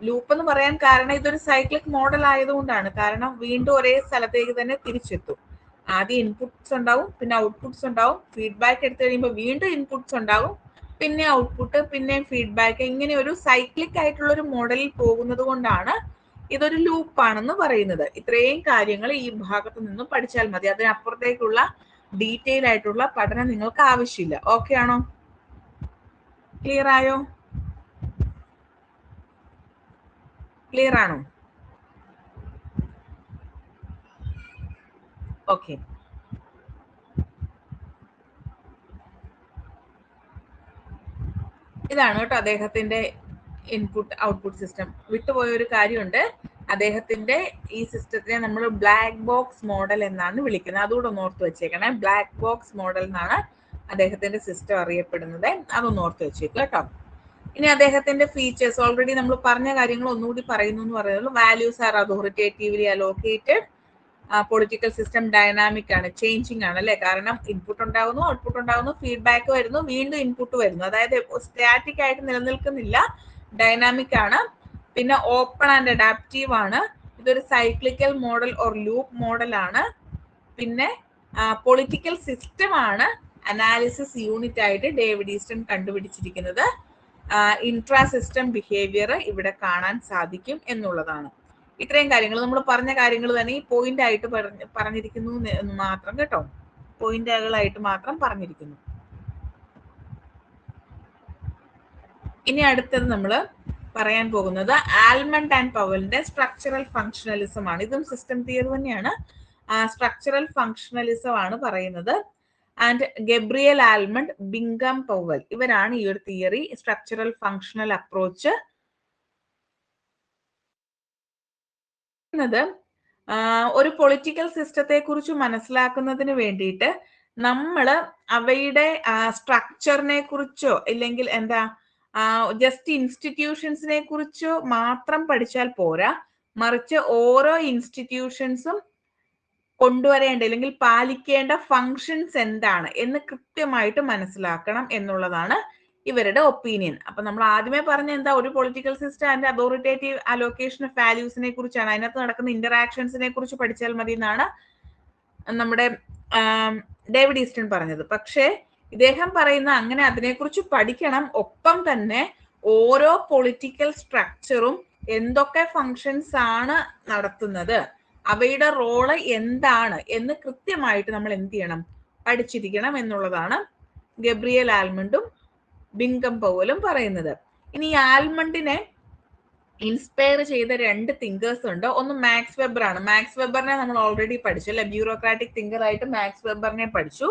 ലൂപ്പ് എന്ന് പറയാൻ കാരണം ഇതൊരു സൈക്ലിക് മോഡൽ ആയതുകൊണ്ടാണ്. കാരണം വീണ്ടും ഒരേ സ്ഥലത്തേക്ക് തന്നെ തിരിച്ചെത്തും. ആദ്യം ഇൻപുട്സ് ഉണ്ടാവും, പിന്നെ ഔട്ട്പുട്സ് ഉണ്ടാവും, ഫീഡ്ബാക്ക് എടുത്തു കഴിയുമ്പോൾ വീണ്ടും ഇൻപുട്സ് ഉണ്ടാവും, പിന്നെ ഔട്ട്പുട്ട്, പിന്നെ ഫീഡ്ബാക്ക്. ഇങ്ങനെ ഒരു സൈക്ലിക് ആയിട്ടുള്ള ഒരു മോഡലിൽ പോകുന്നത് കൊണ്ടാണ് ഇതൊരു ലൂപ്പാണെന്ന് പറയുന്നത്. ഇത്രയും കാര്യങ്ങൾ ഈ ഭാഗത്ത് നിന്ന് പഠിച്ചാൽ മതി. അതിനപ്പുറത്തേക്കുള്ള ഡീറ്റെയിൽ ആയിട്ടുള്ള പഠനം നിങ്ങൾക്ക് ആവശ്യമില്ല. ഓക്കെ ആണോ? ക്ലിയർ ആയോ? ക്ലിയർ ആണോ? ഓക്കെ. ഇതാണ് കേട്ടോ അദ്ദേഹത്തിന്റെ ഇൻപുട്ട് ഔട്ട്പുട്ട് സിസ്റ്റം. വിട്ടുപോയ ഒരു കാര്യമുണ്ട്, അദ്ദേഹത്തിന്റെ ഈ സിസ്റ്റത്തിനെ നമ്മൾ ബ്ലാക്ക് ബോക്സ് മോഡൽ എന്നാണ് വിളിക്കുന്നത്. അതുകൂടെ ഒന്ന് ഓർത്ത് വെച്ചേക്കണേ. ബ്ലാക്ക് ബോക്സ് മോഡൽ എന്നാണ് അദ്ദേഹത്തിന്റെ സിസ്റ്റം അറിയപ്പെടുന്നത്. അതൊന്ന് ഓർത്ത് വെച്ചേക്കുക കേട്ടോ. ഇനി അദ്ദേഹത്തിന്റെ ഫീച്ചേഴ്സ് ഓൾറെഡി നമ്മൾ പറഞ്ഞ കാര്യങ്ങൾ ഒന്നുകൂടി പറയുന്നു എന്ന് പറയുന്നത് values are authoritatively allocated, political system dynamic ആണ്, ചേഞ്ചിങ് ആണ് അല്ലെ. കാരണം ഇൻപുട്ട് ഉണ്ടാകുന്നു, ഔട്ട്പുട്ട് ഉണ്ടാകുന്നു, ഫീഡ്ബാക്ക് വരുന്നു, വീണ്ടും ഇൻപുട്ട് വരുന്നു. അതായത് സ്റ്റാറ്റിക് ആയിട്ട് നിലനിൽക്കുന്നില്ല, ഡൈനാമിക് ആണ്. പിന്നെ ഓപ്പൺ ആൻഡ് അഡാപ്റ്റീവ് ആണ്. ഇതൊരു cyclical model or loop model ആണ്. പിന്നെ പൊളിറ്റിക്കൽ സിസ്റ്റം ആണ് അനാലിസിസ് യൂണിറ്റ് ആയിട്ട് ഡേവിഡ് ഈസ്റ്റൺ കണ്ടുപിടിച്ചിരിക്കുന്നത്. ഇൻട്രാ സിസ്റ്റം ബിഹേവിയർ ഇവിടെ കാണാൻ സാധിക്കും എന്നുള്ളതാണ്. ഇത്രയും കാര്യങ്ങൾ നമ്മൾ പറഞ്ഞ കാര്യങ്ങൾ തന്നെ ഈ പോയിന്റ് ആയിട്ട് പറഞ്ഞിരിക്കുന്നു എന്ന് മാത്രം കേട്ടോ, പോയിന്റുകളായിട്ട് മാത്രം പറഞ്ഞിരിക്കുന്നു. ഇനി അടുത്തത് നമ്മൾ പറയാൻ പോകുന്നത് ആൽമണ്ട് ആൻഡ് പവലിന്റെ സ്ട്രക്ചറൽ ഫങ്ഷണലിസം ആണ്. ഇതും സിസ്റ്റം തിയറി തന്നെയാണ്. സ്ട്രക്ചറൽ ഫങ്ഷണലിസം ആണ് പറയുന്നത്. And Gabriel Almond, Bingham Powell ഇവരാണ് ഈ ഒരു തിയറി സ്ട്രക്ചറൽ ഫങ്ഷണൽ അപ്രോച്ച്. ഒരു പൊളിറ്റിക്കൽ സിസ്റ്റത്തെ കുറിച്ച് മനസ്സിലാക്കുന്നതിന് വേണ്ടിയിട്ട് നമ്മൾ അവയുടെ സ്ട്രക്ചറിനെ കുറിച്ചോ ഇല്ലെങ്കിൽ എന്താ ജസ്റ്റ് ഇൻസ്റ്റിറ്റ്യൂഷൻസിനെ കുറിച്ചോ മാത്രം പഠിച്ചാൽ പോരാ, മറിച്ച് ഓരോ ഇൻസ്റ്റിറ്റ്യൂഷൻസും കൊണ്ടുവരേണ്ട അല്ലെങ്കിൽ പാലിക്കേണ്ട ഫങ്ഷൻസ് എന്താണ് എന്ന് കൃത്യമായിട്ട് മനസ്സിലാക്കണം എന്നുള്ളതാണ് ഇവരുടെ ഒപ്പീനിയൻ. അപ്പൊ നമ്മൾ ആദ്യമേ പറഞ്ഞ എന്താ, ഒരു political system and authoritative allocation of വാല്യൂസിനെ കുറിച്ചാണ്, അതിനകത്ത് നടക്കുന്ന ഇന്ററാക്ഷൻസിനെ കുറിച്ച് പഠിച്ചാൽ മതി എന്നാണ് നമ്മുടെ ഡേവിഡ് ഈസ്റ്റൺ പറഞ്ഞത്. പക്ഷേ ഇദ്ദേഹം പറയുന്ന അങ്ങനെ അതിനെക്കുറിച്ച് പഠിക്കണം, ഒപ്പം തന്നെ ഓരോ പൊളിറ്റിക്കൽ സ്ട്രക്ചറും എന്തൊക്കെ ഫങ്ഷൻസ് ആണ് നടത്തുന്നത്, അവയുടെ റോള് എന്താണ് എന്ന് കൃത്യമായിട്ട് നമ്മൾ എന്ത് ചെയ്യണം, പഠിച്ചിരിക്കണം എന്നുള്ളതാണ് ഗബ്രിയൽ ആൽമണ്ടും ബിങ്കം പവലും പറയുന്നത്. ഇനി ആൽമണ്ടിനെ ഇൻസ്പയർ ചെയ്ത രണ്ട് തിങ്കേഴ്സ് ഉണ്ട്. ഒന്ന് മാക്സ് വെബർ ആണ്. മാക്സ് വെബറിനെ നമ്മൾ ഓൾറെഡി പഠിച്ചു അല്ലെ, ബ്യൂറോക്രാറ്റിക് തിങ്കർ ആയിട്ട് മാക്സ് വെബറിനെ പഠിച്ചു.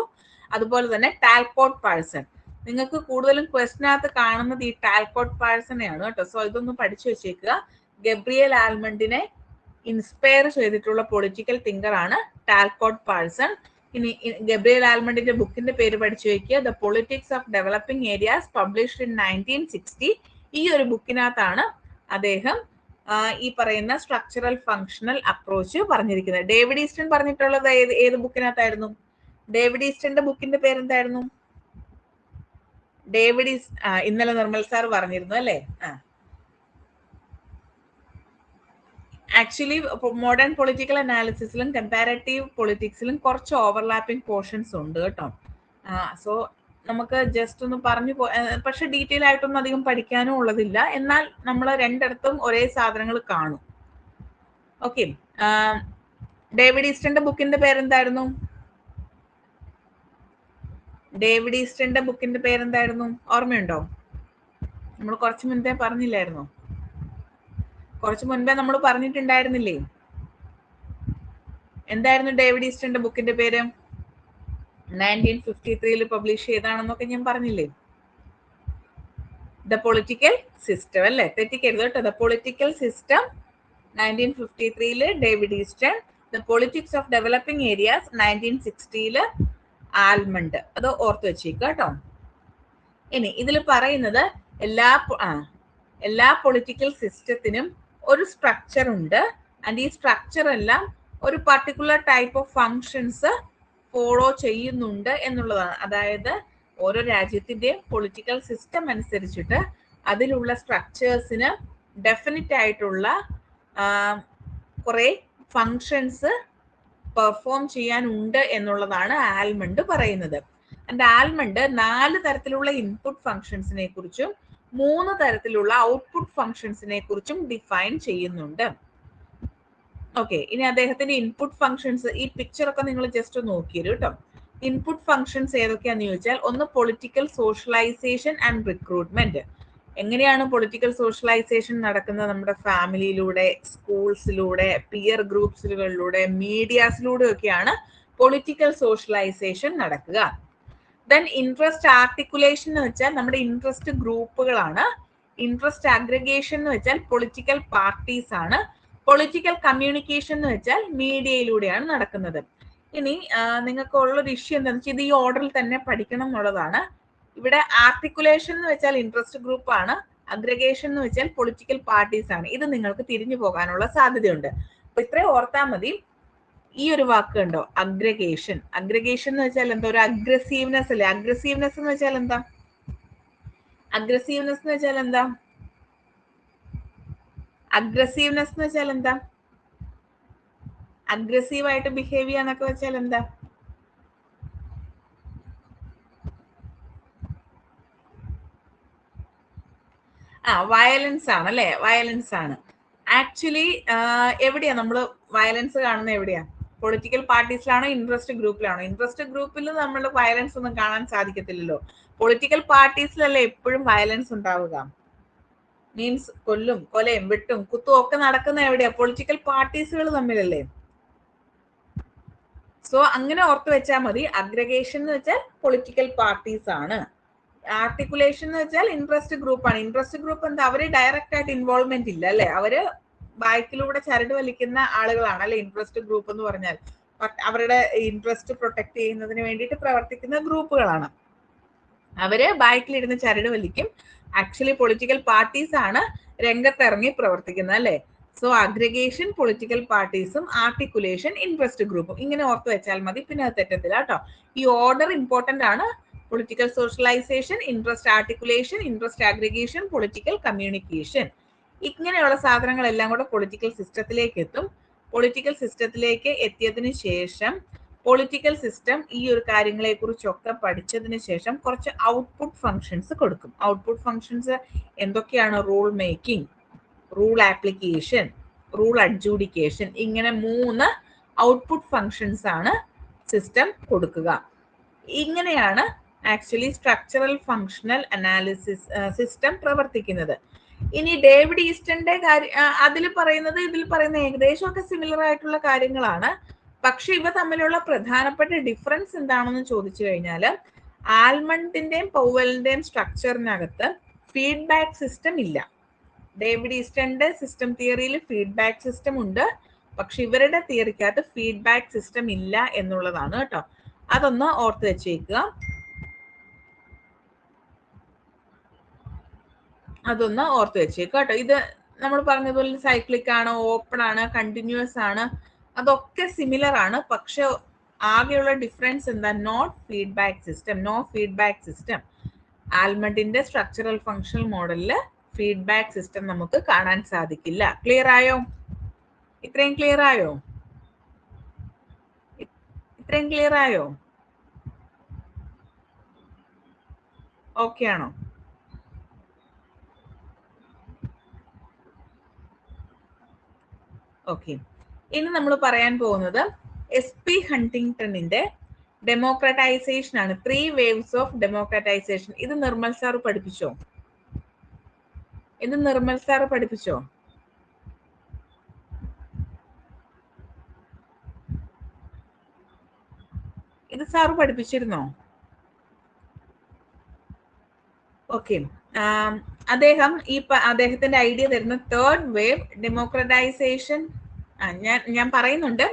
അതുപോലെ തന്നെ ടാൽകോട്ട് പാഴ്സൺ. നിങ്ങൾക്ക് കൂടുതലും ക്വസ്റ്റിനകത്ത് കാണുന്നത് ഈ ടാൽകോട്ട് പാഴ്സണെയാണ് കേട്ടോ. സോ ഇതൊന്ന് പഠിച്ചു വെച്ചേക്കുക. ഗബ്രിയൽ ആൽമണ്ടിനെ ഇൻസ്പയർ ചെയ്തിട്ടുള്ള പൊളിറ്റിക്കൽ തിങ്കർ ആണ് ടാൽകോട്ട് പാഴ്സൺ. ഇനി ഗബ്രിയൽ ആൽമണ്ടിന്റെ ബുക്കിന്റെ പേര് പഠിച്ചു വെക്കുക, the politics of developing areas, published in 1960. ഈ ഒരു ബുക്കിനകത്താണ് അദ്ദേഹം ഈ പറയുന്ന സ്ട്രക്ചറൽ ഫങ്ഷണൽ അപ്രോച്ച് പറഞ്ഞിരിക്കുന്നത്. ഡേവിഡ് ഈസ്റ്റൺ പറഞ്ഞിട്ടുള്ളത് ഏത് ബുക്കിനകത്തായിരുന്നു? ഡേവിഡ് ഈസ്റ്റന്റെ ബുക്കിന്റെ പേരെന്തായിരുന്നു? ഡേവിഡ് ഇന്നലെ നിർമ്മൽ സാർ പറഞ്ഞിരുന്നു അല്ലേ. ആക്ച്വലി മോഡേൺ പൊളിറ്റിക്കൽ അനാലിസിസിലും കമ്പാരറ്റീവ് പൊളിറ്റിക്സിലും കുറച്ച് ഓവർലാപ്പിംഗ് പോർഷൻസ് ഉണ്ട് കേട്ടോ. സോ നമുക്ക് ജസ്റ്റ് ഒന്ന് പറഞ്ഞു പക്ഷെ ഡീറ്റെയിൽ ആയിട്ടൊന്നും അധികം പഠിക്കാനും ഉള്ളതില്ല. എന്നാൽ നമ്മൾ രണ്ടിടത്തും ഒരേ സാധനങ്ങൾ കാണും. ഓക്കെ, ഡേവിഡ് ഈസ്റ്റന്റെ ബുക്കിന്റെ പേരെന്തായിരുന്നു? ഡേവിഡ് ഈസ്റ്റന്റെ ബുക്കിന്റെ പേരെന്തായിരുന്നു? ഓർമ്മയുണ്ടോ? നമ്മൾ കുറച്ച് മുൻപേ പറഞ്ഞില്ലായിരുന്നോ? കുറച്ച് മുൻപേ നമ്മൾ പറഞ്ഞിട്ടുണ്ടായിരുന്നില്ലേ? എന്തായിരുന്നു ഡേവിഡ് ഈസ്റ്റന്റെ ബുക്കിന്റെ പേര്? 1953 പബ്ലിഷ് ചെയ്താണെന്നൊക്കെ ഞാൻ പറഞ്ഞില്ലേ? ദ പൊളിറ്റിക്കൽ സിസ്റ്റം അല്ലേ, തെറ്റിക്കരുത് കേട്ടോ. The political system 1953 David Easton. The politics of developing areas 1960 almond. അത് ഓർത്ത് വെച്ചേക്കുക കേട്ടോ. ഇനി ഇതിൽ പറയുന്നത് എല്ലാ പൊളിറ്റിക്കൽ സിസ്റ്റത്തിനും ഒരു സ്ട്രക്ചർ ഉണ്ട്. ആൻഡ് ഈ സ്ട്രക്ചർ എല്ലാം ഒരു particular type of functions follow ചെയ്യുന്നുണ്ട് എന്നുള്ളതാണ്. അതായത് ഓരോ രാജ്യത്തിന്റെയും പൊളിറ്റിക്കൽ സിസ്റ്റം അനുസരിച്ചിട്ട് അതിലുള്ള സ്ട്രക്ചേഴ്സിന് ഡെഫിനറ്റ് ആയിട്ടുള്ള കുറെ ഫങ്ഷൻസ് പെർഫോം ചെയ്യാനുണ്ട് എന്നുള്ളതാണ് ആൽമണ്ട് പറയുന്നത്. ആൻഡ് ആൽമണ്ട് 4 തരത്തിലുള്ള ഇൻപുട്ട് ഫങ്ഷൻസിനെ കുറിച്ചും 3 തരത്തിലുള്ള ഔട്ട്പുട്ട് ഫങ്ഷൻസിനെ കുറിച്ചും ഡിഫൈൻ ചെയ്യുന്നുണ്ട്. ഓക്കെ, ഇനി അദ്ദേഹത്തിന്റെ ഇൻപുട്ട് ഫങ്ഷൻസ് ഈ പിക്ചർ ഒക്കെ നിങ്ങൾ ജസ്റ്റ് നോക്കിയത് കേട്ടോ. ഇൻപുട്ട് ഫങ്ഷൻസ് ഏതൊക്കെയാന്ന് ചോദിച്ചാൽ, ഒന്ന് പൊളിറ്റിക്കൽ സോഷ്യലൈസേഷൻ ആൻഡ് റിക്രൂട്ട്മെന്റ്. എങ്ങനെയാണ് പൊളിറ്റിക്കൽ സോഷ്യലൈസേഷൻ നടക്കുന്നത്? നമ്മുടെ ഫാമിലിയിലൂടെ, സ്കൂൾസിലൂടെ, പിയർ ഗ്രൂപ്പ്സുകളിലൂടെ, മീഡിയാസിലൂടെ ഒക്കെയാണ് പൊളിറ്റിക്കൽ സോഷ്യലൈസേഷൻ നടക്കുക. ദെൻ ഇൻട്രസ്റ്റ് ആർട്ടിക്കുലേഷൻ എന്ന് വെച്ചാൽ നമ്മുടെ ഇൻട്രസ്റ്റ് ഗ്രൂപ്പുകളാണ്. ഇൻട്രസ്റ്റ് അഗ്രിഗേഷൻ എന്ന് വെച്ചാൽ പൊളിറ്റിക്കൽ പാർട്ടീസ് ആണ്. പൊളിറ്റിക്കൽ കമ്മ്യൂണിക്കേഷൻ എന്ന് വെച്ചാൽ മീഡിയയിലൂടെയാണ് നടക്കുന്നത്. ഇനി നിങ്ങൾക്ക് ഉള്ളൊരു ഇഷ്യൂ എന്താണെന്ന് വെച്ചാൽ ഇത് ഈ ഓർഡറിൽ തന്നെ പഠിക്കണം എന്നുള്ളതാണ്. ഇവിടെ ആർട്ടിക്കുലേഷൻ എന്ന് വെച്ചാൽ ഇൻട്രസ്റ്റ് ഗ്രൂപ്പ് ആണ്, അഗ്രഗേഷൻ എന്ന് വെച്ചാൽ പൊളിറ്റിക്കൽ പാർട്ടീസ് ആണ്. ഇത് നിങ്ങൾക്ക് തിരിഞ്ഞു പോകാനുള്ള സാധ്യതയുണ്ട്. അപ്പൊ ഇത്രയും ഓർത്താൽ മതി. ഈ ഒരു വാക്ക് കണ്ടോ, അഗ്രഗേഷൻ. അഗ്രഗേഷൻ എന്ന് വെച്ചാൽ എന്താ, ഒരു അഗ്രസീവ്നെസ് അല്ലേ. അഗ്രസീവ്നെസ് എന്ന് വെച്ചാൽ എന്താ, അഗ്രസീവ്നെസ് എന്ന് വെച്ചാൽ എന്താ, അഗ്രസീവ്നെസ് എന്ന് വെച്ചാൽ എന്താ, അഗ്രസീവ് ആയിട്ട് ബിഹേവ് ചെയ്യാന്നൊക്കെ വെച്ചാൽ എന്താ? വയലൻസ് ആണ് അല്ലെ, വയലൻസ് ആണ്. ആക്ച്വലി എവിടെയാ നമ്മൾ വയലൻസ് കാണുന്നത്? എവിടെയാ? പൊളിറ്റിക്കൽ പാർട്ടീസിലാണോ ഇൻട്രസ്റ്റ് ഗ്രൂപ്പിലാണോ? ഇൻട്രസ്റ്റ് ഗ്രൂപ്പിൽ നമ്മൾ വയലൻസ് ഒന്നും കാണാൻ സാധിക്കത്തില്ലല്ലോ. പൊളിറ്റിക്കൽ പാർട്ടീസിലല്ലേ എപ്പോഴും വയലൻസ് ഉണ്ടാവുക. മീൻസ് കൊലയും വെട്ടും കുത്തും ഒക്കെ നടക്കുന്ന എവിടെയാ? പൊളിറ്റിക്കൽ പാർട്ടീസുകൾ തമ്മിലല്ലേ. സോ അങ്ങനെ ഓർത്ത് വെച്ചാൽ മതി. അഗ്രഗേഷൻ എന്ന് വെച്ചാൽ പൊളിറ്റിക്കൽ പാർട്ടീസ് ആണ്. ആർട്ടിക്കുലേഷൻ എന്ന് വെച്ചാൽ ഇൻട്രസ്റ്റ് ഗ്രൂപ്പ് ആണ്. ഇൻട്രസ്റ്റ് ഗ്രൂപ്പ് എന്താ, അവര് ഡയറക്റ്റ് ആയിട്ട് ഇൻവോൾവ്മെന്റ് ഇല്ല അല്ലെ, അവര് ബാക്കിലൂടെ ചരട് വലിക്കുന്ന ആളുകളാണ് അല്ലെ ഇൻട്രസ്റ്റ് ഗ്രൂപ്പ് എന്ന് പറഞ്ഞാൽ. അവരുടെ ഇൻട്രസ്റ്റ് പ്രൊട്ടക്ട് ചെയ്യുന്നതിന് വേണ്ടിയിട്ട് പ്രവർത്തിക്കുന്ന ഗ്രൂപ്പുകളാണ്. അവര് ബാക്കിലിരുന്ന് ചരട് വലിക്കും. ആക്ച്വലി പൊളിറ്റിക്കൽ പാർട്ടീസ് ആണ് രംഗത്തിറങ്ങി പ്രവർത്തിക്കുന്നത് അല്ലെ. സോ അഗ്രഗേഷൻ പൊളിറ്റിക്കൽ പാർട്ടീസും ആർട്ടിക്കുലേഷൻ ഇൻട്രസ്റ്റ് ഗ്രൂപ്പും. ഇങ്ങനെ ഓർത്ത് വെച്ചാൽ മതി, പിന്നെ അത് തെറ്റത്തില്ല കേട്ടോ. ഈ ഓർഡർ ഇമ്പോർട്ടന്റ് ആണ്. Political socialization, interest articulation, interest aggregation, political communication. ഇങ്ങനെയുള്ള സാധനങ്ങളെല്ലാം കൂടെ പൊളിറ്റിക്കൽ സിസ്റ്റത്തിലേക്ക് എത്തും. പൊളിറ്റിക്കൽ സിസ്റ്റത്തിലേക്ക് എത്തിയതിനു ശേഷം പൊളിറ്റിക്കൽ സിസ്റ്റം ഈ ഒരു കാര്യങ്ങളെ കുറിച്ചൊക്കെ പഠിച്ചതിന് ശേഷം കുറച്ച് ഔട്ട്പുട്ട് ഫങ്ഷൻസ് കൊടുക്കും. ഔട്ട്പുട്ട് ഫങ്ഷൻസ് എന്തൊക്കെയാണ്? Rule making, rule application, rule adjudication. ഇങ്ങനെ 3 ഔട്ട്പുട്ട് ഫങ്ഷൻസ് ആണ് സിസ്റ്റം കൊടുക്കുക. ഇങ്ങനെയാണ് actually structural functional analysis system പ്രവർത്തിക്കുന്നത്. ഇനി ഡേവിഡ് ഈസ്റ്റന്റെ കാര്യം ഇതിൽ പറയുന്ന ഏകദേശമൊക്കെ സിമിലർ ആയിട്ടുള്ള കാര്യങ്ങളാണ്. പക്ഷെ ഇവ തമ്മിലുള്ള പ്രധാനപ്പെട്ട ഡിഫറൻസ് എന്താണെന്ന് ചോദിച്ചു കഴിഞ്ഞാൽ, ആൽമണ്ടിന്റെയും പൗവലിന്റെയും സ്ട്രക്ചറിനകത്ത് ഫീഡ്ബാക്ക് സിസ്റ്റം ഇല്ല. ഡേവിഡ് ഈസ്റ്റന്റെ സിസ്റ്റം തിയറിയിൽ ഫീഡ്ബാക്ക് സിസ്റ്റം ഉണ്ട്, പക്ഷെ ഇവരുടെ തിയറിക്കകത്ത് ഫീഡ്ബാക്ക് സിസ്റ്റം ഇല്ല എന്നുള്ളതാണ് കേട്ടോ. അതൊന്ന് ഓർത്ത് വെച്ചേക്കുക. കേട്ടോ. ഇത് നമ്മൾ പറഞ്ഞതുപോലെ സൈക്ലിക് ആണ്, ഓപ്പൺ ആണ്, കണ്ടിന്യൂസ് ആണ്, അതൊക്കെ സിമിലർ ആണ്. പക്ഷെ ആകെയുള്ള ഡിഫറൻസ് എന്താ? Not feedback system. No feedback system. ആൽമണ്ടിന്റെ സ്ട്രക്ചറൽ ഫങ്ഷണൽ മോഡലില് ഫീഡ്ബാക്ക് സിസ്റ്റം നമുക്ക് കാണാൻ സാധിക്കില്ല. ക്ലിയർ ആയോ? ഇത്രയും ക്ലിയർ ആയോ? ഓക്കെ ആണോ? ഓക്കെ. ഇനി നമ്മൾ പറയാൻ പോകുന്നത് SP ഹണ്ടിങ്ടണിന്റെ ഡെമോക്രറ്റൈസേഷൻ ആണ്. 3 waves ഓഫ് ഡെമോക്രറ്റൈസേഷൻ. ഇത് നിർമ്മൽ സാർ പഠിപ്പിച്ചോ? ഇത് സാറ് പഠിപ്പിച്ചിരുന്നോ? ഓക്കെ. അദ്ദേഹത്തിന്റെ ഐഡിയ തരുന്ന 3rd വേവ് ഡെമോക്രറ്റൈസേഷൻ. ഞാൻ പറയുന്നുണ്ട്,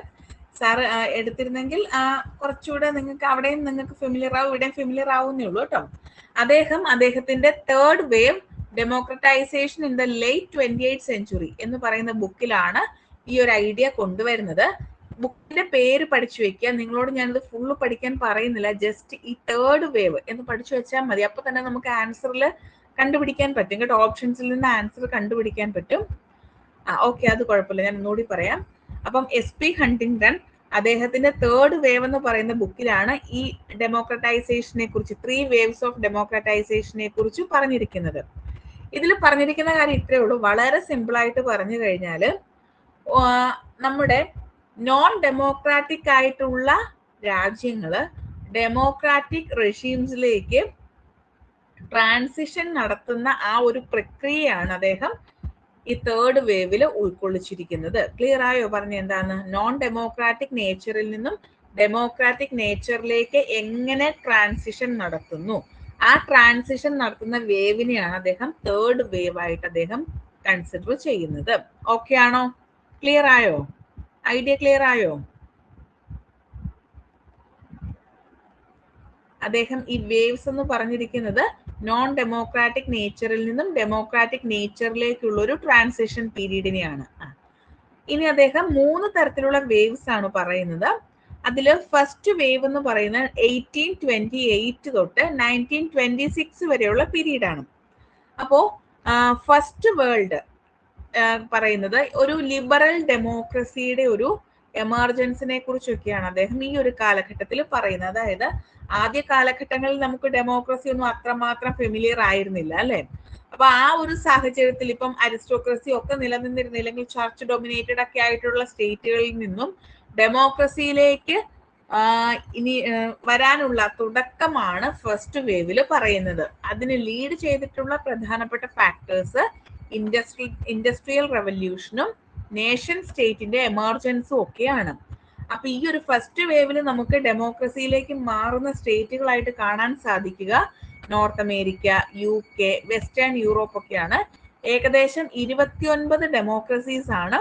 സാറ് എടുത്തിരുന്നെങ്കിൽ കുറച്ചുകൂടെ നിങ്ങൾക്ക് അവിടെയും നിങ്ങൾക്ക് ഫെമിലിയർ ആവും, ഇവിടെയും ഫെമിലിയർ ആവുന്നേ ഉള്ളൂ കേട്ടോ. അദ്ദേഹത്തിന്റെ 3rd wave democratisation in the late 28th century എന്ന് പറയുന്ന ബുക്കിലാണ് ഈ ഒരു ഐഡിയ കൊണ്ടുവരുന്നത്. ബുക്കിന്റെ പേര് പഠിച്ചു വെക്കുക. നിങ്ങളോട് ഞാനിത് ഫുള്ള് പഠിക്കാൻ പറയുന്നില്ല, ജസ്റ്റ് ഈ 3rd വേവ് എന്ന് പഠിച്ചു വെച്ചാൽ മതി. അപ്പൊ തന്നെ നമുക്ക് ആൻസറിൽ കണ്ടുപിടിക്കാൻ പറ്റും കേട്ടോ. ഓപ്ഷൻസിൽ നിന്ന് ആൻസർ കണ്ടുപിടിക്കാൻ പറ്റും. ഓക്കെ, അത് കുഴപ്പമില്ല, ഞാൻ ഒന്നുകൂടി പറയാം. അപ്പം SP ഹണ്ടിങ്ടൺ അദ്ദേഹത്തിന്റെ 3rd വേവ് എന്ന് പറയുന്ന ബുക്കിലാണ് ഈ ഡെമോക്രറ്റൈസേഷനെ കുറിച്ച്, 3 waves ഓഫ് ഡെമോക്രറ്റൈസേഷനെ കുറിച്ച് പറഞ്ഞിരിക്കുന്നത്. ഇതിൽ പറഞ്ഞിരിക്കുന്ന കാര്യം ഇത്രയേ ഉള്ളൂ. വളരെ സിമ്പിൾ ആയിട്ട് പറഞ്ഞു കഴിഞ്ഞാല്, നമ്മുടെ നോൺ ഡെമോക്രാറ്റിക് ആയിട്ടുള്ള രാജ്യങ്ങള് ഡെമോക്രാറ്റിക് റെഷീംസിലേക്ക് ട്രാൻസിഷൻ നടത്തുന്ന ആ ഒരു പ്രക്രിയയാണ് അദ്ദേഹം ഈ 3rd വേവിൽ ഉൾക്കൊള്ളിച്ചിരിക്കുന്നത്. ക്ലിയർ ആയോ? പറഞ്ഞ എന്താണ്? നോൺ ഡെമോക്രാറ്റിക് നേച്ചറിൽ നിന്നും ഡെമോക്രാറ്റിക് നേച്ചറിലേക്ക് എങ്ങനെ ട്രാൻസിഷൻ നടത്തുന്നു, ആ ട്രാൻസിഷൻ നടത്തുന്ന വേവിനെയാണ് അദ്ദേഹം 3rd വേവ് ആയിട്ട് അദ്ദേഹം കൺസിഡർ ചെയ്യുന്നത്. ഓക്കെ ആണോ? ക്ലിയർ ആയോ? ഐഡിയ ക്ലിയർ ആയോ? അദ്ദേഹം ഈ വേവ്സ് എന്ന് പറഞ്ഞിരിക്കുന്നത് നോൺ ഡെമോക്രാറ്റിക് നേച്ചറിൽ നിന്നും ഡെമോക്രാറ്റിക് നേച്ചറിലേക്കുള്ള ഒരു ട്രാൻസിഷൻ പീരീഡിനെയാണ്. ഇനി അദ്ദേഹം 3 തരത്തിലുള്ള വേവ്സ് ആണ് പറയുന്നത്. അതിൽ ഫസ്റ്റ് വേവ് എന്ന് പറയുന്നത് 1828 തൊട്ട് 1926 വരെയുള്ള പീരീഡ് ആണ്. അപ്പോ ഫസ്റ്റ് വേൾഡ് പറയുന്നത് ഒരു ലിബറൽ ഡെമോക്രസിയുടെ ഒരു എമർജൻസിനെ കുറിച്ചൊക്കെയാണ് അദ്ദേഹം ഈ ഒരു കാലഘട്ടത്തിൽ പറയുന്നത്. അതായത് ആദ്യ കാലഘട്ടങ്ങളിൽ നമുക്ക് ഡെമോക്രസി ഒന്നും അത്രമാത്രം ഫെമിലിയർ ആയിരുന്നില്ല അല്ലെ. അപ്പൊ ആ ഒരു സാഹചര്യത്തിൽ ഇപ്പം അരിസ്റ്റോക്രസി ഒക്കെ നിലനിന്നിരുന്ന, അല്ലെങ്കിൽ ചർച്ച് ഡൊമിനേറ്റഡ് ഒക്കെ ആയിട്ടുള്ള സ്റ്റേറ്റുകളിൽ നിന്നും ഡെമോക്രസിയിലേക്ക് ഇനി വരാനുള്ള തുടക്കമാണ് ഫസ്റ്റ് വേവില് പറയുന്നത്. അതിന് ലീഡ് ചെയ്തിട്ടുള്ള പ്രധാനപ്പെട്ട ഫാക്ടേഴ്സ് ഇൻഡസ്ട്രിയൽ റെവല്യൂഷനും നേഷൻ സ്റ്റേറ്റിന്റെ എമർജൻസും ഒക്കെയാണ്. അപ്പൊ ഈ ഒരു ഫസ്റ്റ് വേവില് നമുക്ക് ഡെമോക്രസിയിലേക്ക് മാറുന്ന സ്റ്റേറ്റുകളായിട്ട് കാണാൻ സാധിക്കുക north America, UK, western Europe ഒക്കെയാണ്. ഏകദേശം 29 ഡെമോക്രസീസ് ആണ്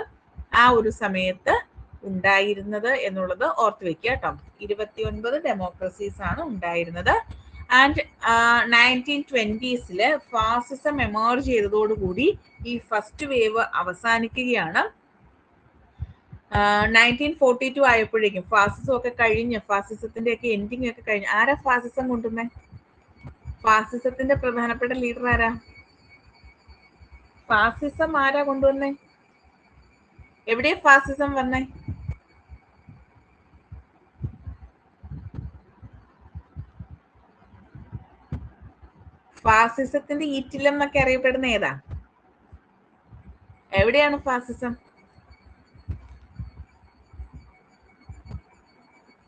ആ ഒരു സമയത്ത് ഉണ്ടായിരുന്നത് എന്നുള്ളത് ഓർത്ത് വെക്കുക കേട്ടോ. 29 ഡെമോക്രസീസ് ആണ് ഉണ്ടായിരുന്നത്. ആൻഡ് 1920s ഫാസിസം എമർജ് ചെയ്തതോടുകൂടി ഈ ഫസ്റ്റ് വേവ് അവസാനിക്കുകയാണ്. 1942 ആയപ്പോഴേക്കും ഫാസിസം ഒക്കെ കഴിഞ്ഞ്, ഫാസിസത്തിന്റെ ഒക്കെ എൻഡിങ് ഒക്കെ കഴിഞ്ഞ്. ആരാ ഫാസിസം കൊണ്ടുവന്നേ? ഫാസിസത്തിന്റെ പ്രധാനപ്പെട്ട ലീഡർ ആരാ? ഫാസിസം ആരാ കൊണ്ടുവന്നേ? എവിടെയാ ഫാസിസം വന്നേ? ഫാസിസത്തിന്റെ ഈറ്റിലം എന്നൊക്കെ അറിയപ്പെടുന്ന ഏതാ? എവിടെയാണ് ഫാസിസം?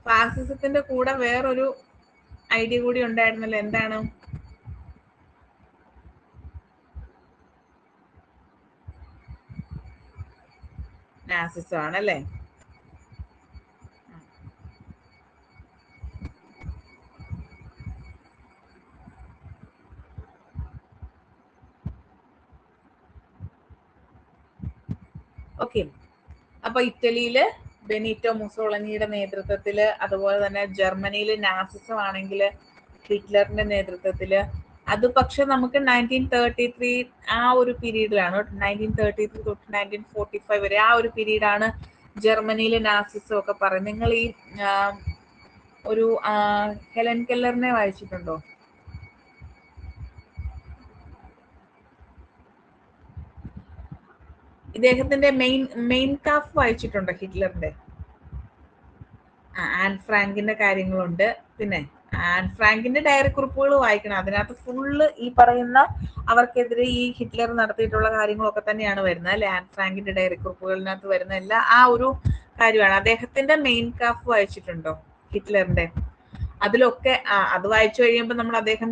ഫാസിസത്തിന്റെ കൂടെ വേറൊരു ഐഡിയ കൂടി ഉണ്ടായിരുന്നല്ലോ, എന്താണ്? നാസിസം ആണല്ലേ. ഓക്കെ, അപ്പൊ ഇറ്റലിയില് ബെനീറ്റോ മുസോളിനിയുടെ നേതൃത്വത്തില്, അതുപോലെ തന്നെ ജർമ്മനിയില് നാസിസം ആണെങ്കിൽ ഹിറ്റ്ലറിന്റെ നേതൃത്വത്തില്, അത് പക്ഷെ നമുക്ക് 1933 ആ ഒരു പീരീഡിലാണ്, 1933 തൊട്ട് 1945 വരെ ആ ഒരു പീരീഡാണ് ജർമ്മനിയിലെ നാസിസം ഒക്കെ പറയുന്നത്. നിങ്ങൾ ഈ ഒരു ഹെലൻ കെല്ലറിനെ വായിച്ചിട്ടുണ്ടോ? ഇദ്ദേഹത്തിന്റെ മെയിൻ കാഫ് വായിച്ചിട്ടുണ്ടോ ഹിറ്റ്ലറിന്റെ? ആൻ ഫ്രാങ്കിന്റെ കാര്യങ്ങളുണ്ട്. പിന്നെ ആൻ ഫ്രാങ്കിന്റെ ഡയറി കുറിപ്പുകൾ വായിക്കണം. അതിനകത്ത് ഫുള്ള് ഈ പറയുന്ന അവർക്കെതിരെ ഈ ഹിറ്റ്ലർ നടത്തിയിട്ടുള്ള കാര്യങ്ങളൊക്കെ തന്നെയാണ് വരുന്നത് അല്ലെ. ആൻ ഫ്രാങ്കിന്റെ ഡയറി കുറിപ്പുകളിനകത്ത് വരുന്ന എല്ലാ ആ ഒരു കാര്യമാണ്. അദ്ദേഹത്തിന്റെ മെയിൻ കാഫ് വായിച്ചിട്ടുണ്ടോ ഹിറ്റ്ലറിന്റെ? അതിലൊക്കെ അത് വായിച്ചു കഴിയുമ്പോൾ നമ്മൾ അദ്ദേഹം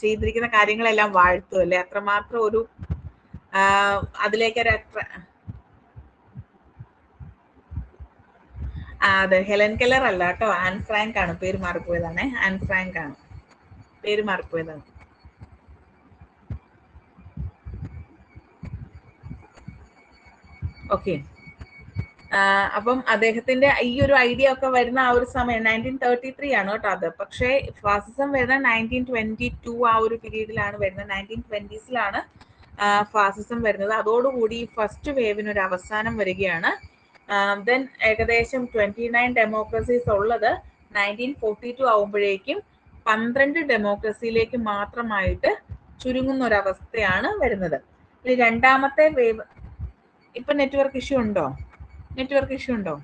ചെയ്തിരിക്കുന്ന കാര്യങ്ങളെല്ലാം വാഴ്ത്തും അല്ലെ. അത്രമാത്രം ഒരു അതിലേക്കൊരു അതെ, ഹെലൻ കെല്ലർ അല്ല കേട്ടോ, ആൻ ഫ്രാങ്ക് ആണ്. പേര് മാറിപ്പോയതാണ്, ആൻ ഫ്രാങ്ക് ആണ്, പേര് മാറിപ്പോയതാണ്. ഓക്കെ, അപ്പം അദ്ദേഹത്തിന്റെ ഈ ഒരു ഐഡിയ ഒക്കെ വരുന്ന ആ ഒരു സമയം 1933 ആണ് കേട്ടോ അത്. പക്ഷേ ഫാസിസം വരുന്ന 1922 ആ ഒരു പീരീഡിലാണ് വരുന്നത്. 1920s ഫാസിസം വരുന്നത്. അതോടുകൂടി ഫസ്റ്റ് വേവിന് ഒരു അവസാനം വരികയാണ്. ദെൻ ഏകദേശം 29 ഡെമോക്രസീസ് ഉള്ളത് 1942 ആവുമ്പോഴേക്കും 12 ഡെമോക്രസിയിലേക്ക് മാത്രമായിട്ട് ചുരുങ്ങുന്ന ഒരവസ്ഥയാണ് വരുന്നത്. ഇനി രണ്ടാമത്തെ വേവ്, ഇപ്പൊ നെറ്റ്വർക്ക് ഇഷ്യൂ ഉണ്ടോ? നെറ്റ്വർക്ക് ഇഷ്യൂ ഉണ്ടോ?